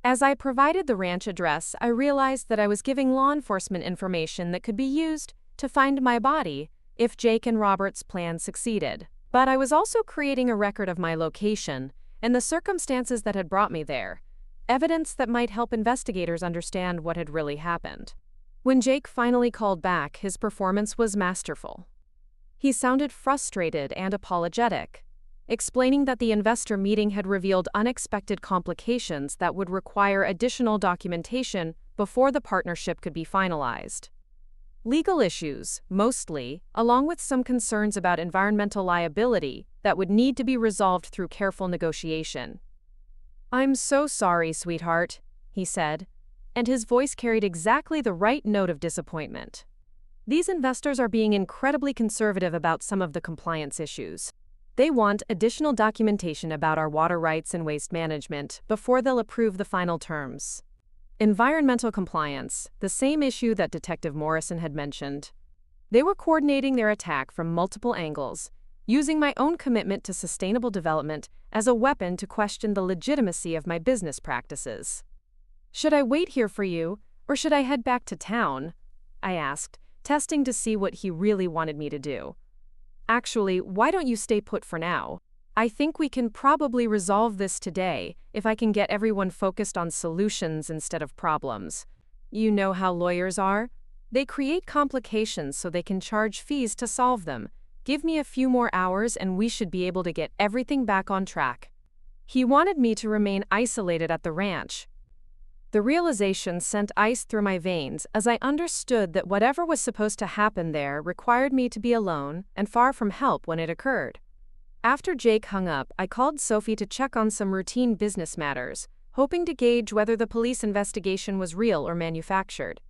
Speaker 1: As I provided the ranch address, I realized that I was giving law enforcement information that could be used to find my body if Jake and Robert's plan succeeded. But I was also creating a record of my location and the circumstances that had brought me there, evidence that might help investigators understand what had really happened. When Jake finally called back, his performance was masterful. He sounded frustrated and apologetic, explaining that the investor meeting had revealed unexpected complications that would require additional documentation before the partnership could be finalized. Legal issues, mostly, along with some concerns about environmental liability that would need to be resolved through careful negotiation. "I'm so sorry, sweetheart," he said, and his voice carried exactly the right note of disappointment. These investors are being incredibly conservative about some of the compliance issues. They want additional documentation about our water rights and waste management before they'll approve the final terms. Environmental compliance, the same issue that Detective Morrison had mentioned. They were coordinating their attack from multiple angles, using my own commitment to sustainable development as a weapon to question the legitimacy of my business practices. "Should I wait here for you, or should I head back to town?" I asked, testing to see what he really wanted me to do. "Actually, why don't you stay put for now? I think we can probably resolve this today if I can get everyone focused on solutions instead of problems. You know how lawyers are? They create complications so they can charge fees to solve them. Give me a few more hours and we should be able to get everything back on track." He wanted me to remain isolated at the ranch. The realization sent ice through my veins as I understood that whatever was supposed to happen there required me to be alone and far from help when it occurred. After Jake hung up, I called Sophie to check on some routine business matters, hoping to gauge whether the police investigation was real or manufactured.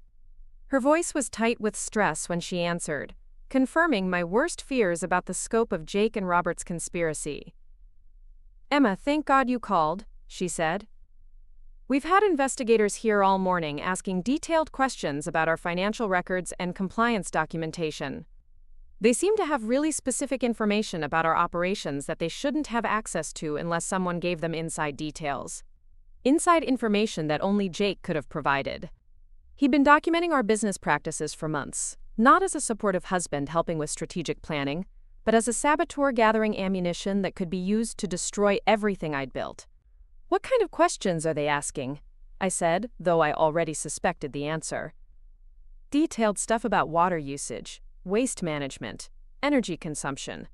Speaker 1: Her voice was tight with stress when she answered, confirming my worst fears about the scope of Jake and Robert's conspiracy. "Emma, thank God you called," she said. "We've had investigators here all morning asking detailed questions about our financial records and compliance documentation. They seem to have really specific information about our operations that they shouldn't have access to unless someone gave them inside details. Inside information that only Jake could have provided. He'd been documenting our business practices for months, not as a supportive husband helping with strategic planning, but as a saboteur gathering ammunition that could be used to destroy everything I'd built." "What kind of questions are they asking?" I said, though I already suspected the answer. "Detailed stuff about water usage, waste management, energy consumption,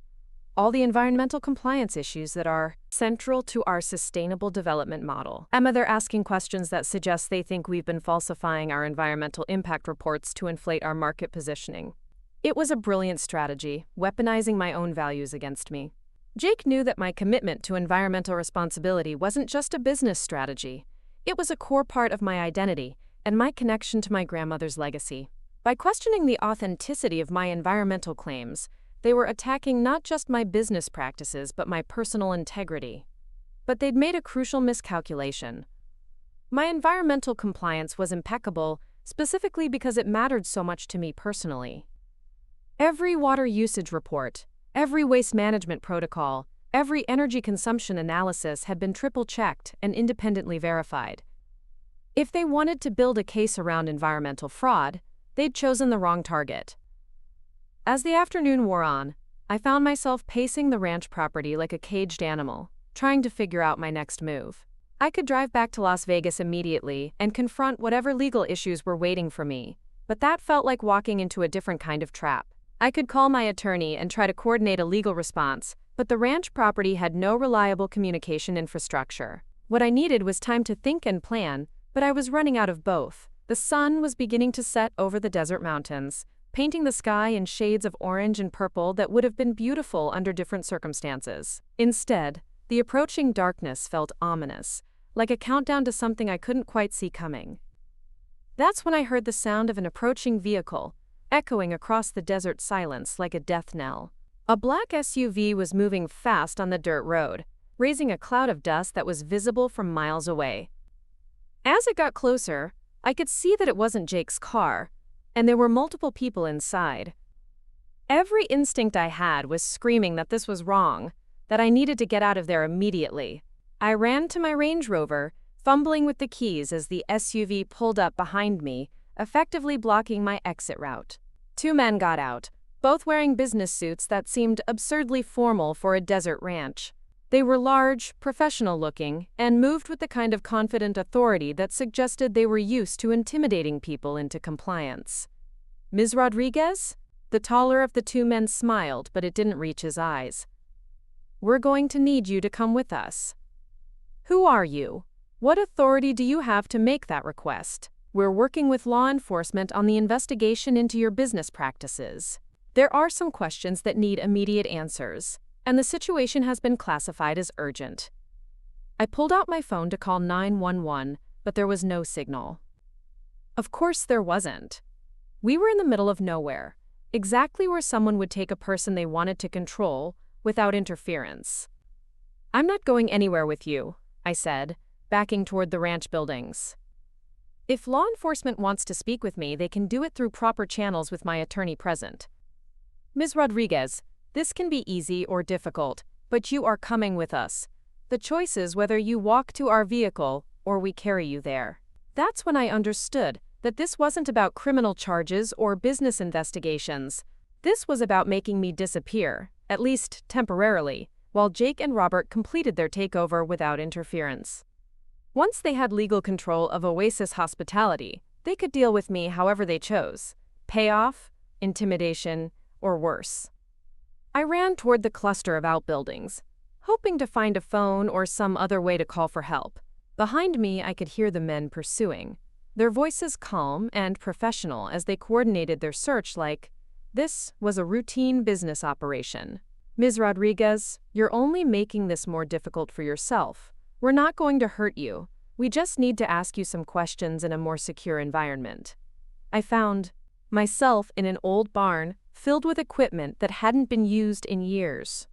Speaker 1: all the environmental compliance issues that are central to our sustainable development model. Emma, they're asking questions that suggest they think we've been falsifying our environmental impact reports to inflate our market positioning. It was a brilliant strategy, weaponizing my own values against me. Jake knew that my commitment to environmental responsibility wasn't just a business strategy. It was a core part of my identity and my connection to my grandmother's legacy. By questioning the authenticity of my environmental claims, they were attacking not just my business practices but my personal integrity. But they'd made a crucial miscalculation. My environmental compliance was impeccable, specifically because it mattered so much to me personally. Every water usage report, every waste management protocol, every energy consumption analysis had been triple-checked and independently verified. If they wanted to build a case around environmental fraud, they'd chosen the wrong target. As the afternoon wore on, I found myself pacing the ranch property like a caged animal, trying to figure out my next move. I could drive back to Las Vegas immediately and confront whatever legal issues were waiting for me, but that felt like walking into a different kind of trap. I could call my attorney and try to coordinate a legal response, but the ranch property had no reliable communication infrastructure. What I needed was time to think and plan, but I was running out of both. The sun was beginning to set over the desert mountains, painting the sky in shades of orange and purple that would have been beautiful under different circumstances. Instead, the approaching darkness felt ominous, like a countdown to something I couldn't quite see coming. That's when I heard the sound of an approaching vehicle, echoing across the desert silence like a death knell. A black SUV was moving fast on the dirt road, raising a cloud of dust that was visible from miles away. As it got closer, I could see that it wasn't Jake's car, and there were multiple people inside. Every instinct I had was screaming that this was wrong, that I needed to get out of there immediately. I ran to my Range Rover, fumbling with the keys as the SUV pulled up behind me, effectively blocking my exit route. Two men got out, both wearing business suits that seemed absurdly formal for a desert ranch. They were large, professional-looking, and moved with the kind of confident authority that suggested they were used to intimidating people into compliance. "Ms. Rodriguez?" The taller of the two men smiled, but it didn't reach his eyes. "We're going to need you to come with us." "Who are you? What authority do you have to make that request?" "We're working with law enforcement on the investigation into your business practices. There are some questions that need immediate answers, and the situation has been classified as urgent." I pulled out my phone to call 911, but there was no signal. Of course there wasn't. We were in the middle of nowhere, exactly where someone would take a person they wanted to control without interference. "I'm not going anywhere with you," I said, backing toward the ranch buildings. "If law enforcement wants to speak with me, they can do it through proper channels with my attorney present." "Ms. Rodriguez, this can be easy or difficult, but you are coming with us. The choice is whether you walk to our vehicle or we carry you there." That's when I understood that this wasn't about criminal charges or business investigations. This was about making me disappear, at least temporarily, while Jake and Robert completed their takeover without interference. Once they had legal control of Oasis Hospitality, they could deal with me however they chose: payoff, intimidation, or worse. I ran toward the cluster of outbuildings, hoping to find a phone or some other way to call for help. Behind me, I could hear the men pursuing, their voices calm and professional as they coordinated their search like this was a routine business operation. Ms. Rodriguez, you're only making this more difficult for yourself. We're not going to hurt you. We just need to ask you some questions in a more secure environment. I found myself in an old barn filled with equipment that hadn't been used in years.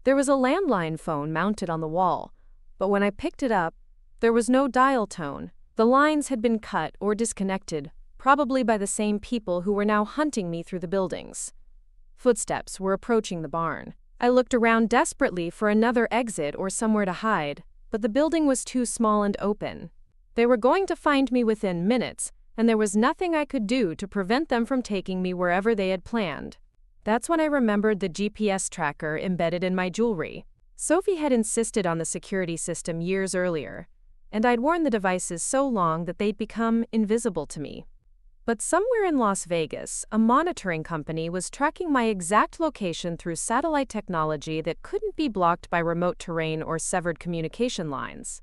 Speaker 1: There was a landline phone mounted on the wall, but when I picked it up, there was no dial tone. The lines had been cut or disconnected, probably by the same people who were now hunting me through the buildings. Footsteps were approaching the barn. I looked around desperately for another exit or somewhere to hide, but the building was too small and open. They were going to find me within minutes, and there was nothing I could do to prevent them from taking me wherever they had planned. That's when I remembered the GPS tracker embedded in my jewelry. Sophie had insisted on the security system years earlier, and I'd worn the devices so long that they'd become invisible to me. But somewhere in Las Vegas, a monitoring company was tracking my exact location through satellite technology that couldn't be blocked by remote terrain or severed communication lines.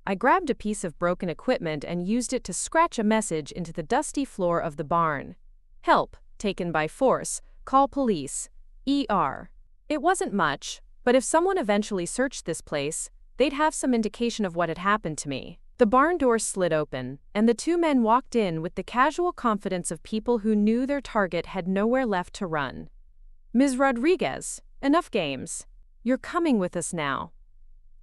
Speaker 1: I grabbed a piece of broken equipment and used it to scratch a message into the dusty floor of the barn. Help, taken by force, call police, ER. It wasn't much, but if someone eventually searched this place, they'd have some indication of what had happened to me. The barn door slid open, and the two men walked in with the casual confidence of people who knew their target had nowhere left to run. Ms. Rodriguez, enough games. You're coming with us now.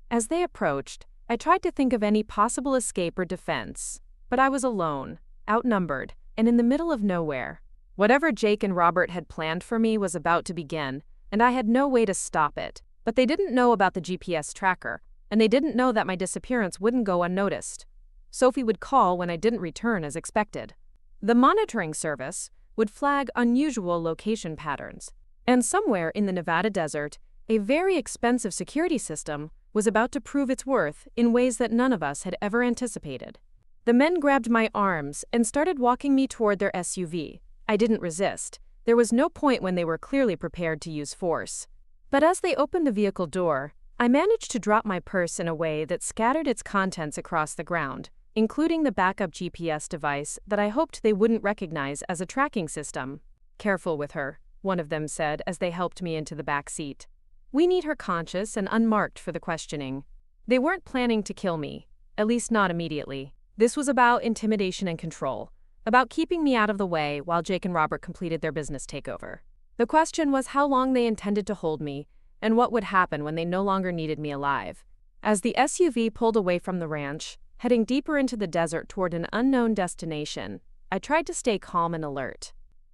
Speaker 1: As they approached, I tried to think of any possible escape or defense, but I was alone, outnumbered, and in the middle of nowhere. Whatever Jake and Robert had planned for me was about to begin, and I had no way to stop it. But they didn't know about the GPS tracker, and they didn't know that my disappearance wouldn't go unnoticed. Sophie would call when I didn't return as expected. The monitoring service would flag unusual location patterns, and somewhere in the Nevada desert, a very expensive security system was about to prove its worth in ways that none of us had ever anticipated. The men grabbed my arms and started walking me toward their SUV. I didn't resist. There was no point when they were clearly prepared to use force. But as they opened the vehicle door, I managed to drop my purse in a way that scattered its contents across the ground, including the backup GPS device that I hoped they wouldn't recognize as a tracking system. Careful with her, one of them said as they helped me into the back seat. We need her conscious and unmarked for the questioning. They weren't planning to kill me, at least not immediately. This was about intimidation and control, about keeping me out of the way while Jake and Robert completed their business takeover. The question was how long they intended to hold me, and what would happen when they no longer needed me alive. As the SUV pulled away from the ranch, heading deeper into the desert toward an unknown destination, I tried to stay calm and alert.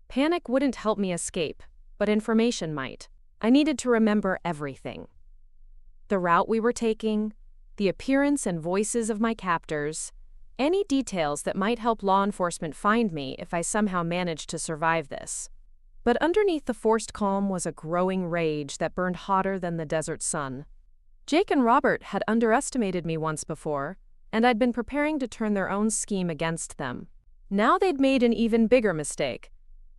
Speaker 1: Panic wouldn't help me escape, but information might. I needed to remember everything. The route we were taking, the appearance and voices of my captors, any details that might help law enforcement find me if I somehow managed to survive this. But underneath the forced calm was a growing rage that burned hotter than the desert sun. Jake and Robert had underestimated me once before, and I'd been preparing to turn their own scheme against them. Now they'd made an even bigger mistake.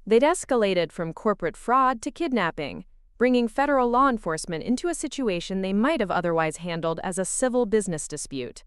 Speaker 1: They'd escalated from corporate fraud to kidnapping, bringing federal law enforcement into a situation they might have otherwise handled as a civil business dispute.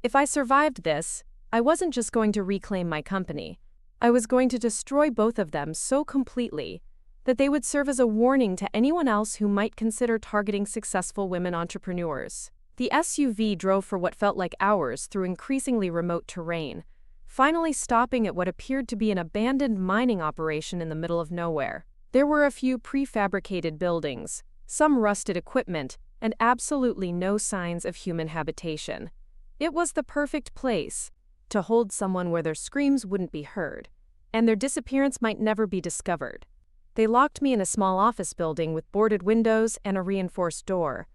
Speaker 1: If I survived this, I wasn't just going to reclaim my company. I was going to destroy both of them so completely that they would serve as a warning to anyone else who might consider targeting successful women entrepreneurs. The SUV drove for what felt like hours through increasingly remote terrain, finally stopping at what appeared to be an abandoned mining operation in the middle of nowhere. There were a few prefabricated buildings, some rusted equipment, and absolutely no signs of human habitation. It was the perfect place to hold someone where their screams wouldn't be heard, and their disappearance might never be discovered. They locked me in a small office building with boarded windows and a reinforced door.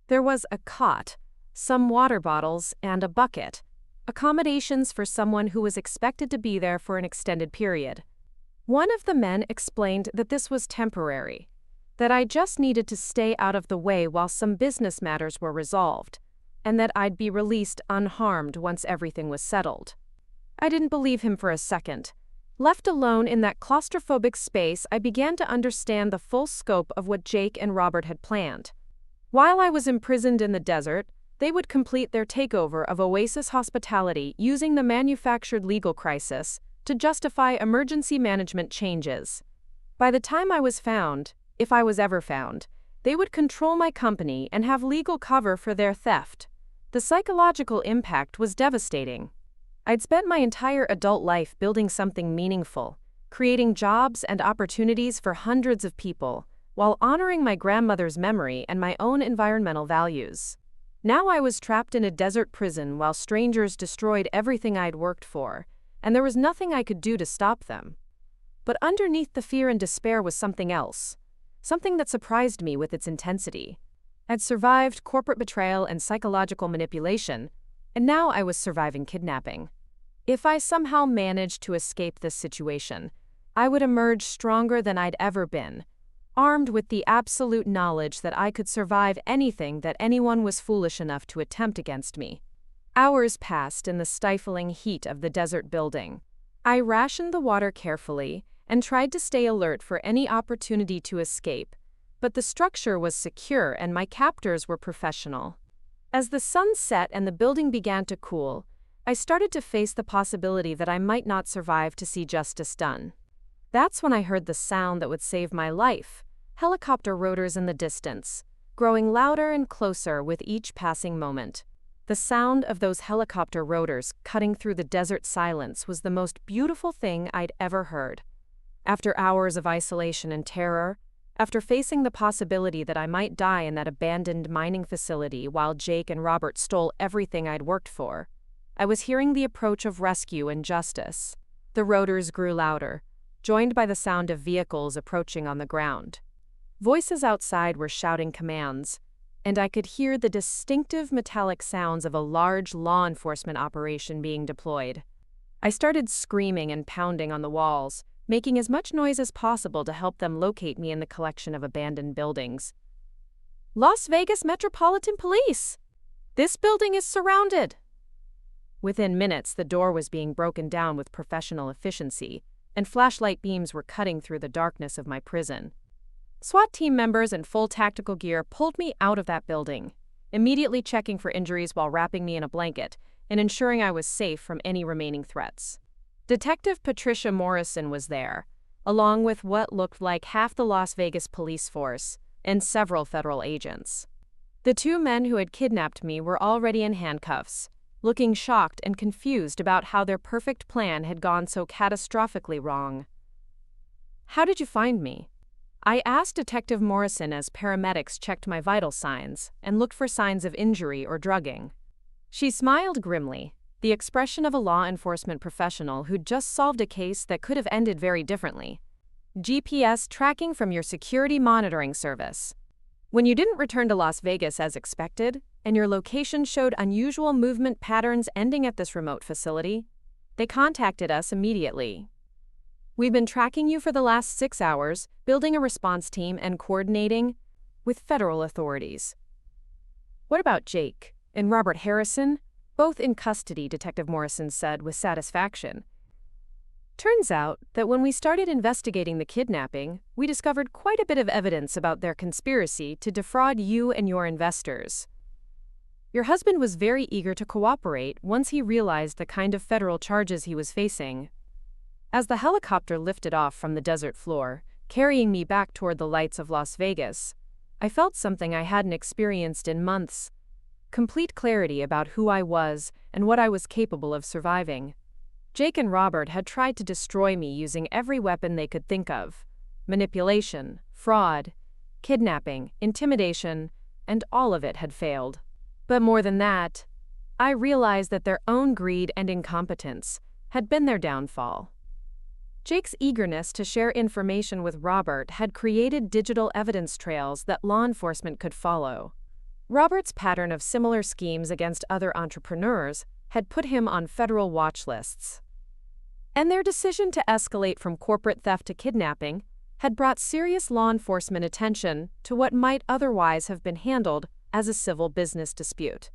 Speaker 1: There was a cot, some water bottles, and a bucket, accommodations for someone who was expected to be there for an extended period. One of the men explained that this was temporary, that I just needed to stay out of the way while some business matters were resolved, and that I'd be released unharmed once everything was settled. I didn't believe him for a second. Left alone in that claustrophobic space, I began to understand the full scope of what Jake and Robert had planned. While I was imprisoned in the desert, they would complete their takeover of Oasis Hospitality using the manufactured legal crisis to justify emergency management changes. By the time I was found, if I was ever found, they would control my company and have legal cover for their theft. The psychological impact was devastating. I'd spent my entire adult life building something meaningful, creating jobs and opportunities for hundreds of people, while honoring my grandmother's memory and my own environmental values. Now I was trapped in a desert prison while strangers destroyed everything I'd worked for, and there was nothing I could do to stop them. But underneath the fear and despair was something else, something that surprised me with its intensity. I'd survived corporate betrayal and psychological manipulation, and now I was surviving kidnapping. If I somehow managed to escape this situation, I would emerge stronger than I'd ever been, armed with the absolute knowledge that I could survive anything that anyone was foolish enough to attempt against me. Hours passed in the stifling heat of the desert building. I rationed the water carefully and tried to stay alert for any opportunity to escape, but the structure was secure and my captors were professional. As the sun set and the building began to cool, I started to face the possibility that I might not survive to see justice done. That's when I heard the sound that would save my life, helicopter rotors in the distance, growing louder and closer with each passing moment. The sound of those helicopter rotors cutting through the desert silence was the most beautiful thing I'd ever heard. After hours of isolation and terror, after facing the possibility that I might die in that abandoned mining facility while Jake and Robert stole everything I'd worked for, I was hearing the approach of rescue and justice. The rotors grew louder, joined by the sound of vehicles approaching on the ground. Voices outside were shouting commands, and I could hear the distinctive metallic sounds of a large law enforcement operation being deployed. I started screaming and pounding on the walls, making as much noise as possible to help them locate me in the collection of abandoned buildings. Las Vegas Metropolitan Police! This building is surrounded! Within minutes, the door was being broken down with professional efficiency, and flashlight beams were cutting through the darkness of my prison. SWAT team members in full tactical gear pulled me out of that building, immediately checking for injuries while wrapping me in a blanket and ensuring I was safe from any remaining threats. Detective Patricia Morrison was there, along with what looked like half the Las Vegas police force and several federal agents. The two men who had kidnapped me were already in handcuffs, looking shocked and confused about how their perfect plan had gone so catastrophically wrong. "How did you find me?" I asked Detective Morrison as paramedics checked my vital signs and looked for signs of injury or drugging. She smiled grimly, the expression of a law enforcement professional who'd just solved a case that could have ended very differently. "GPS tracking from your security monitoring service. When you didn't return to Las Vegas as expected, and your location showed unusual movement patterns ending at this remote facility, they contacted us immediately. We've been tracking you for the last 6 hours, building a response team and coordinating with federal authorities." "What about Jake and Robert Harrison?" "Both in custody," Detective Morrison said with satisfaction. "Turns out that when we started investigating the kidnapping, we discovered quite a bit of evidence about their conspiracy to defraud you and your investors. Your husband was very eager to cooperate once he realized the kind of federal charges he was facing." As the helicopter lifted off from the desert floor, carrying me back toward the lights of Las Vegas, I felt something I hadn't experienced in months: complete clarity about who I was and what I was capable of surviving. Jake and Robert had tried to destroy me using every weapon they could think of: manipulation, fraud, kidnapping, intimidation, and all of it had failed. But more than that, I realized that their own greed and incompetence had been their downfall. Jake's eagerness to share information with Robert had created digital evidence trails that law enforcement could follow. Robert's pattern of similar schemes against other entrepreneurs had put him on federal watch lists. And their decision to escalate from corporate theft to kidnapping had brought serious law enforcement attention to what might otherwise have been handled as a civil business dispute.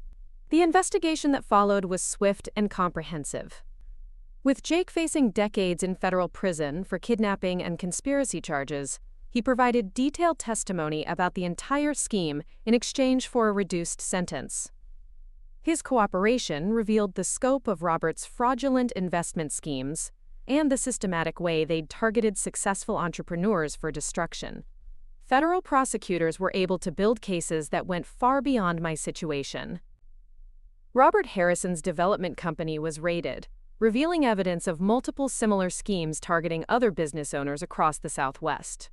Speaker 1: The investigation that followed was swift and comprehensive. With Jake facing decades in federal prison for kidnapping and conspiracy charges, he provided detailed testimony about the entire scheme in exchange for a reduced sentence. His cooperation revealed the scope of Robert's fraudulent investment schemes and the systematic way they'd targeted successful entrepreneurs for destruction. Federal prosecutors were able to build cases that went far beyond my situation. Robert Harrison's development company was raided, revealing evidence of multiple similar schemes targeting other business owners across the Southwest.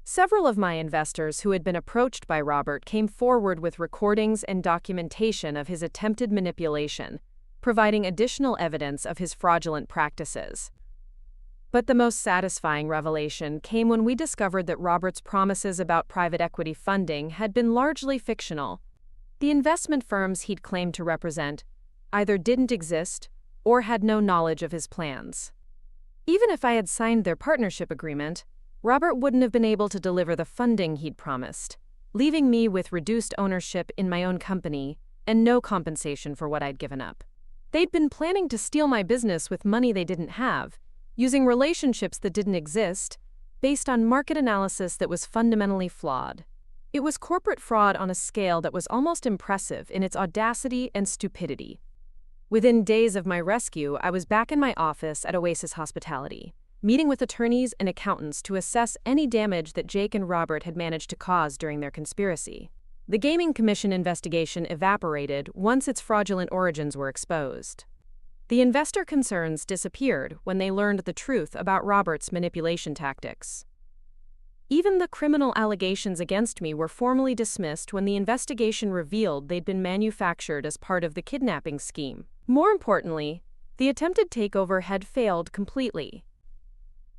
Speaker 1: Several of my investors who had been approached by Robert came forward with recordings and documentation of his attempted manipulation, providing additional evidence of his fraudulent practices. But the most satisfying revelation came when we discovered that Robert's promises about private equity funding had been largely fictional. The investment firms he'd claimed to represent either didn't exist or had no knowledge of his plans. Even if I had signed their partnership agreement, Robert wouldn't have been able to deliver the funding he'd promised, leaving me with reduced ownership in my own company and no compensation for what I'd given up. They'd been planning to steal my business with money they didn't have, using relationships that didn't exist, based on market analysis that was fundamentally flawed. It was corporate fraud on a scale that was almost impressive in its audacity and stupidity. Within days of my rescue, I was back in my office at Oasis Hospitality, meeting with attorneys and accountants to assess any damage that Jake and Robert had managed to cause during their conspiracy. The Gaming Commission investigation evaporated once its fraudulent origins were exposed. The investor concerns disappeared when they learned the truth about Robert's manipulation tactics. Even the criminal allegations against me were formally dismissed when the investigation revealed they'd been manufactured as part of the kidnapping scheme. More importantly, the attempted takeover had failed completely.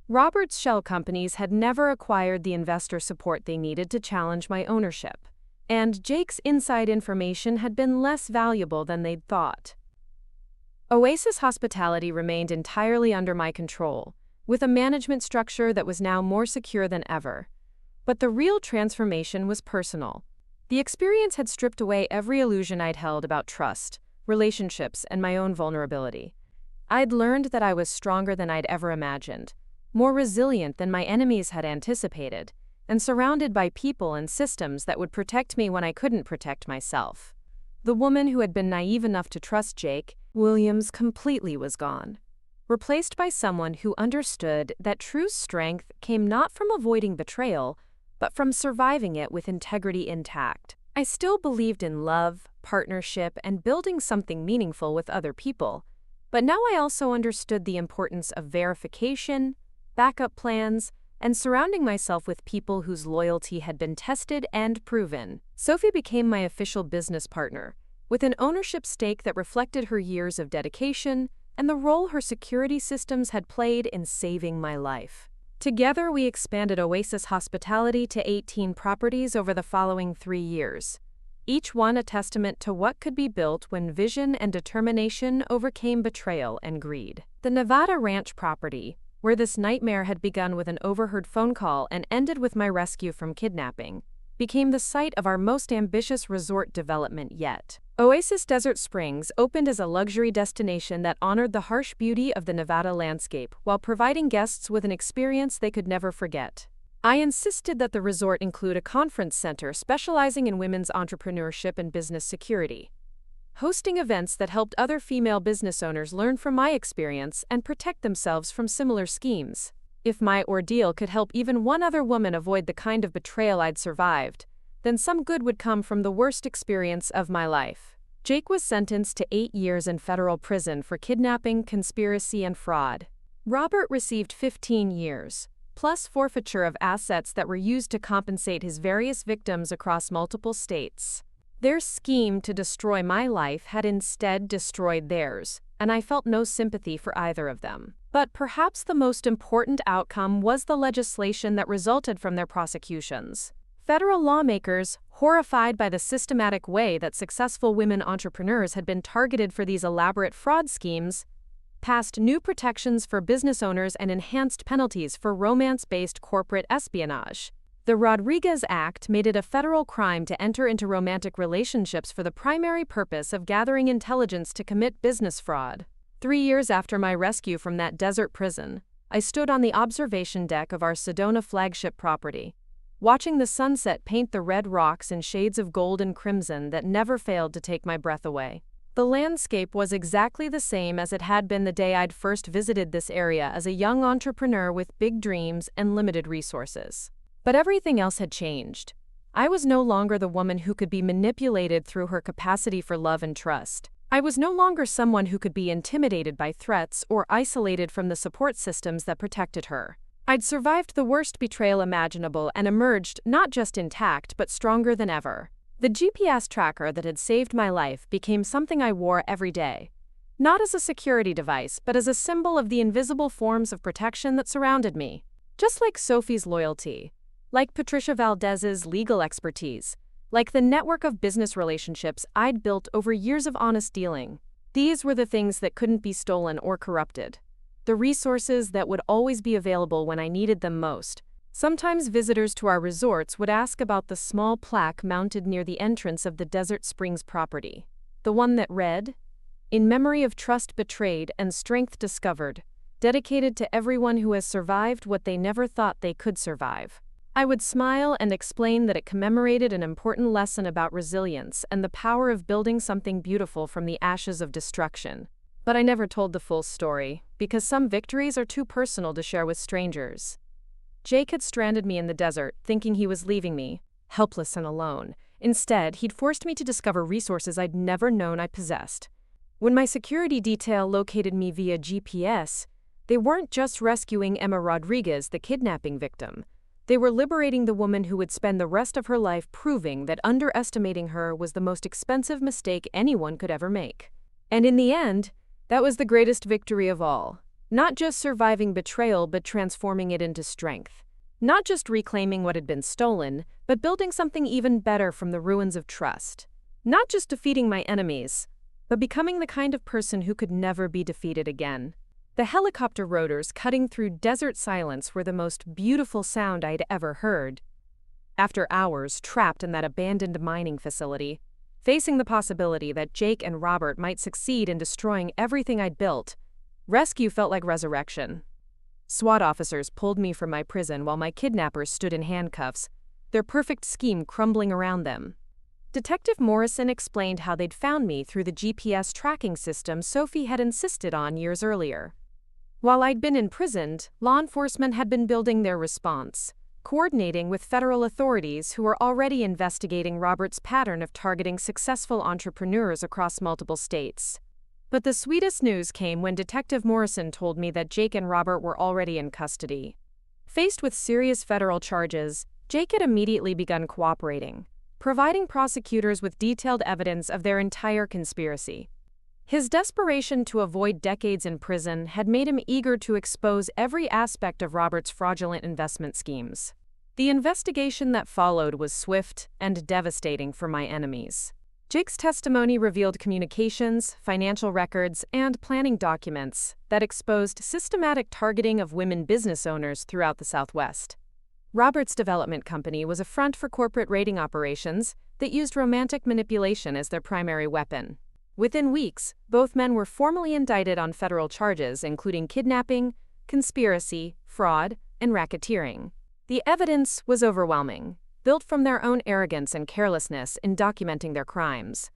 Speaker 1: Robert's shell companies had never acquired the investor support they needed to challenge my ownership, and Jake's inside information had been less valuable than they'd thought. Oasis Hospitality remained entirely under my control, with a management structure that was now more secure than ever. But the real transformation was personal. The experience had stripped away every illusion I'd held about trust, relationships, and my own vulnerability. I'd learned that I was stronger than I'd ever imagined, more resilient than my enemies had anticipated, and surrounded by people and systems that would protect me when I couldn't protect myself. The woman who had been naive enough to trust Jake Williams completely was gone, replaced by someone who understood that true strength came not from avoiding betrayal, but from surviving it with integrity intact. I still believed in love, partnership, and building something meaningful with other people, but now I also understood the importance of verification, backup plans, and surrounding myself with people whose loyalty had been tested and proven. Sophie became my official business partner, with an ownership stake that reflected her years of dedication and the role her security systems had played in saving my life. Together, we expanded Oasis Hospitality to 18 properties over the following 3 years, each one a testament to what could be built when vision and determination overcame betrayal and greed. The Nevada Ranch property, where this nightmare had begun with an overheard phone call and ended with my rescue from kidnapping, became the site of our most ambitious resort development yet. Oasis Desert Springs opened as a luxury destination that honored the harsh beauty of the Nevada landscape while providing guests with an experience they could never forget. I insisted that the resort include a conference center specializing in women's entrepreneurship and business security, hosting events that helped other female business owners learn from my experience and protect themselves from similar schemes. If my ordeal could help even one other woman avoid the kind of betrayal I'd survived, then some good would come from the worst experience of my life. Jake was sentenced to 8 years in federal prison for kidnapping, conspiracy, and fraud. Robert received 15 years, plus forfeiture of assets that were used to compensate his various victims across multiple states. Their scheme to destroy my life had instead destroyed theirs, and I felt no sympathy for either of them. But perhaps the most important outcome was the legislation that resulted from their prosecutions. Federal lawmakers, horrified by the systematic way that successful women entrepreneurs had been targeted for these elaborate fraud schemes, passed new protections for business owners and enhanced penalties for romance-based corporate espionage. The Rodriguez Act made it a federal crime to enter into romantic relationships for the primary purpose of gathering intelligence to commit business fraud. 3 years after my rescue from that desert prison, I stood on the observation deck of our Sedona flagship property, watching the sunset paint the red rocks in shades of gold and crimson that never failed to take my breath away. The landscape was exactly the same as it had been the day I'd first visited this area as a young entrepreneur with big dreams and limited resources. But everything else had changed. I was no longer the woman who could be manipulated through her capacity for love and trust. I was no longer someone who could be intimidated by threats or isolated from the support systems that protected her. I'd survived the worst betrayal imaginable and emerged not just intact but stronger than ever. The GPS tracker that had saved my life became something I wore every day, not as a security device but as a symbol of the invisible forms of protection that surrounded me. Just like Sophie's loyalty, like Patricia Valdez's legal expertise, like the network of business relationships I'd built over years of honest dealing. These were the things that couldn't be stolen or corrupted. The resources that would always be available when I needed them most. Sometimes visitors to our resorts would ask about the small plaque mounted near the entrance of the Desert Springs property. The one that read, "In memory of trust betrayed and strength discovered, dedicated to everyone who has survived what they never thought they could survive." I would smile and explain that it commemorated an important lesson about resilience and the power of building something beautiful from the ashes of destruction. But I never told the full story, because some victories are too personal to share with strangers. Jake had stranded me in the desert, thinking he was leaving me, helpless and alone. Instead, he'd forced me to discover resources I'd never known I possessed. When my security detail located me via GPS, they weren't just rescuing Emma Rodriguez, the kidnapping victim. They were liberating the woman who would spend the rest of her life proving that underestimating her was the most expensive mistake anyone could ever make. And in the end, that was the greatest victory of all. Not just surviving betrayal, but transforming it into strength. Not just reclaiming what had been stolen, but building something even better from the ruins of trust. Not just defeating my enemies, but becoming the kind of person who could never be defeated again. The helicopter rotors cutting through desert silence were the most beautiful sound I'd ever heard. After hours trapped in that abandoned mining facility, facing the possibility that Jake and Robert might succeed in destroying everything I'd built, rescue felt like resurrection. SWAT officers pulled me from my prison while my kidnappers stood in handcuffs, their perfect scheme crumbling around them. Detective Morrison explained how they'd found me through the GPS tracking system Sophie had insisted on years earlier. While I'd been imprisoned, law enforcement had been building their response, coordinating with federal authorities who were already investigating Robert's pattern of targeting successful entrepreneurs across multiple states. But the sweetest news came when Detective Morrison told me that Jake and Robert were already in custody. Faced with serious federal charges, Jake had immediately begun cooperating, providing prosecutors with detailed evidence of their entire conspiracy. His desperation to avoid decades in prison had made him eager to expose every aspect of Robert's fraudulent investment schemes. The investigation that followed was swift and devastating for my enemies. Jake's testimony revealed communications, financial records, and planning documents that exposed systematic targeting of women business owners throughout the Southwest. Robert's development company was a front for corporate raiding operations that used romantic manipulation as their primary weapon. Within weeks, both men were formally indicted on federal charges including kidnapping, conspiracy, fraud, and racketeering. The evidence was overwhelming, built from their own arrogance and carelessness in documenting their crimes.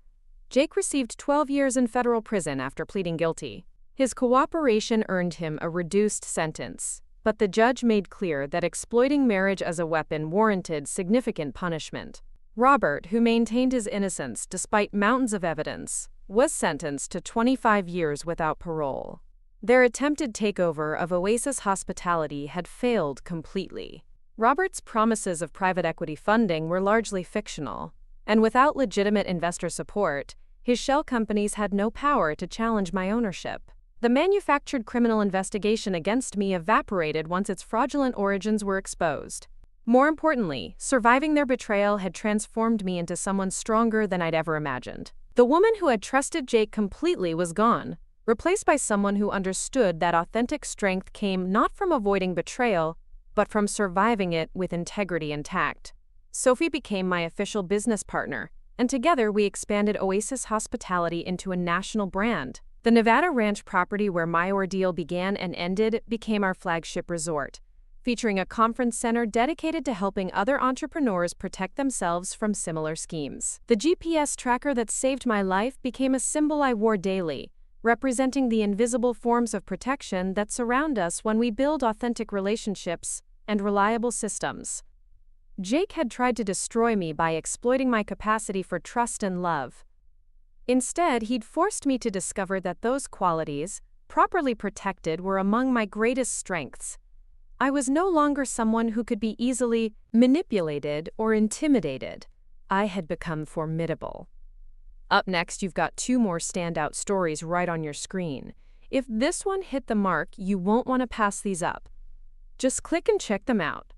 Speaker 1: Jake received 12 years in federal prison after pleading guilty. His cooperation earned him a reduced sentence, but the judge made clear that exploiting marriage as a weapon warranted significant punishment. Robert, who maintained his innocence despite mountains of evidence, was sentenced to 25 years without parole. Their attempted takeover of Oasis Hospitality had failed completely. Robert's promises of private equity funding were largely fictional, and without legitimate investor support, his shell companies had no power to challenge my ownership. The manufactured criminal investigation against me evaporated once its fraudulent origins were exposed. More importantly, surviving their betrayal had transformed me into someone stronger than I'd ever imagined. The woman who had trusted Jake completely was gone, replaced by someone who understood that authentic strength came not from avoiding betrayal, but from surviving it with integrity intact. Sophie became my official business partner, and together we expanded Oasis Hospitality into a national brand. The Nevada Ranch property where my ordeal began and ended became our flagship resort, featuring a conference center dedicated to helping other entrepreneurs protect themselves from similar schemes. The GPS tracker that saved my life became a symbol I wore daily, representing the invisible forms of protection that surround us when we build authentic relationships and reliable systems. Jake had tried to destroy me by exploiting my capacity for trust and love. Instead, he'd forced me to discover that those qualities, properly protected, were among my greatest strengths. I was no longer someone who could be easily manipulated or intimidated. I had become formidable. Up next, you've got 2 more standout stories right on your screen. If this one hit the mark, you won't want to pass these up. Just click and check them out.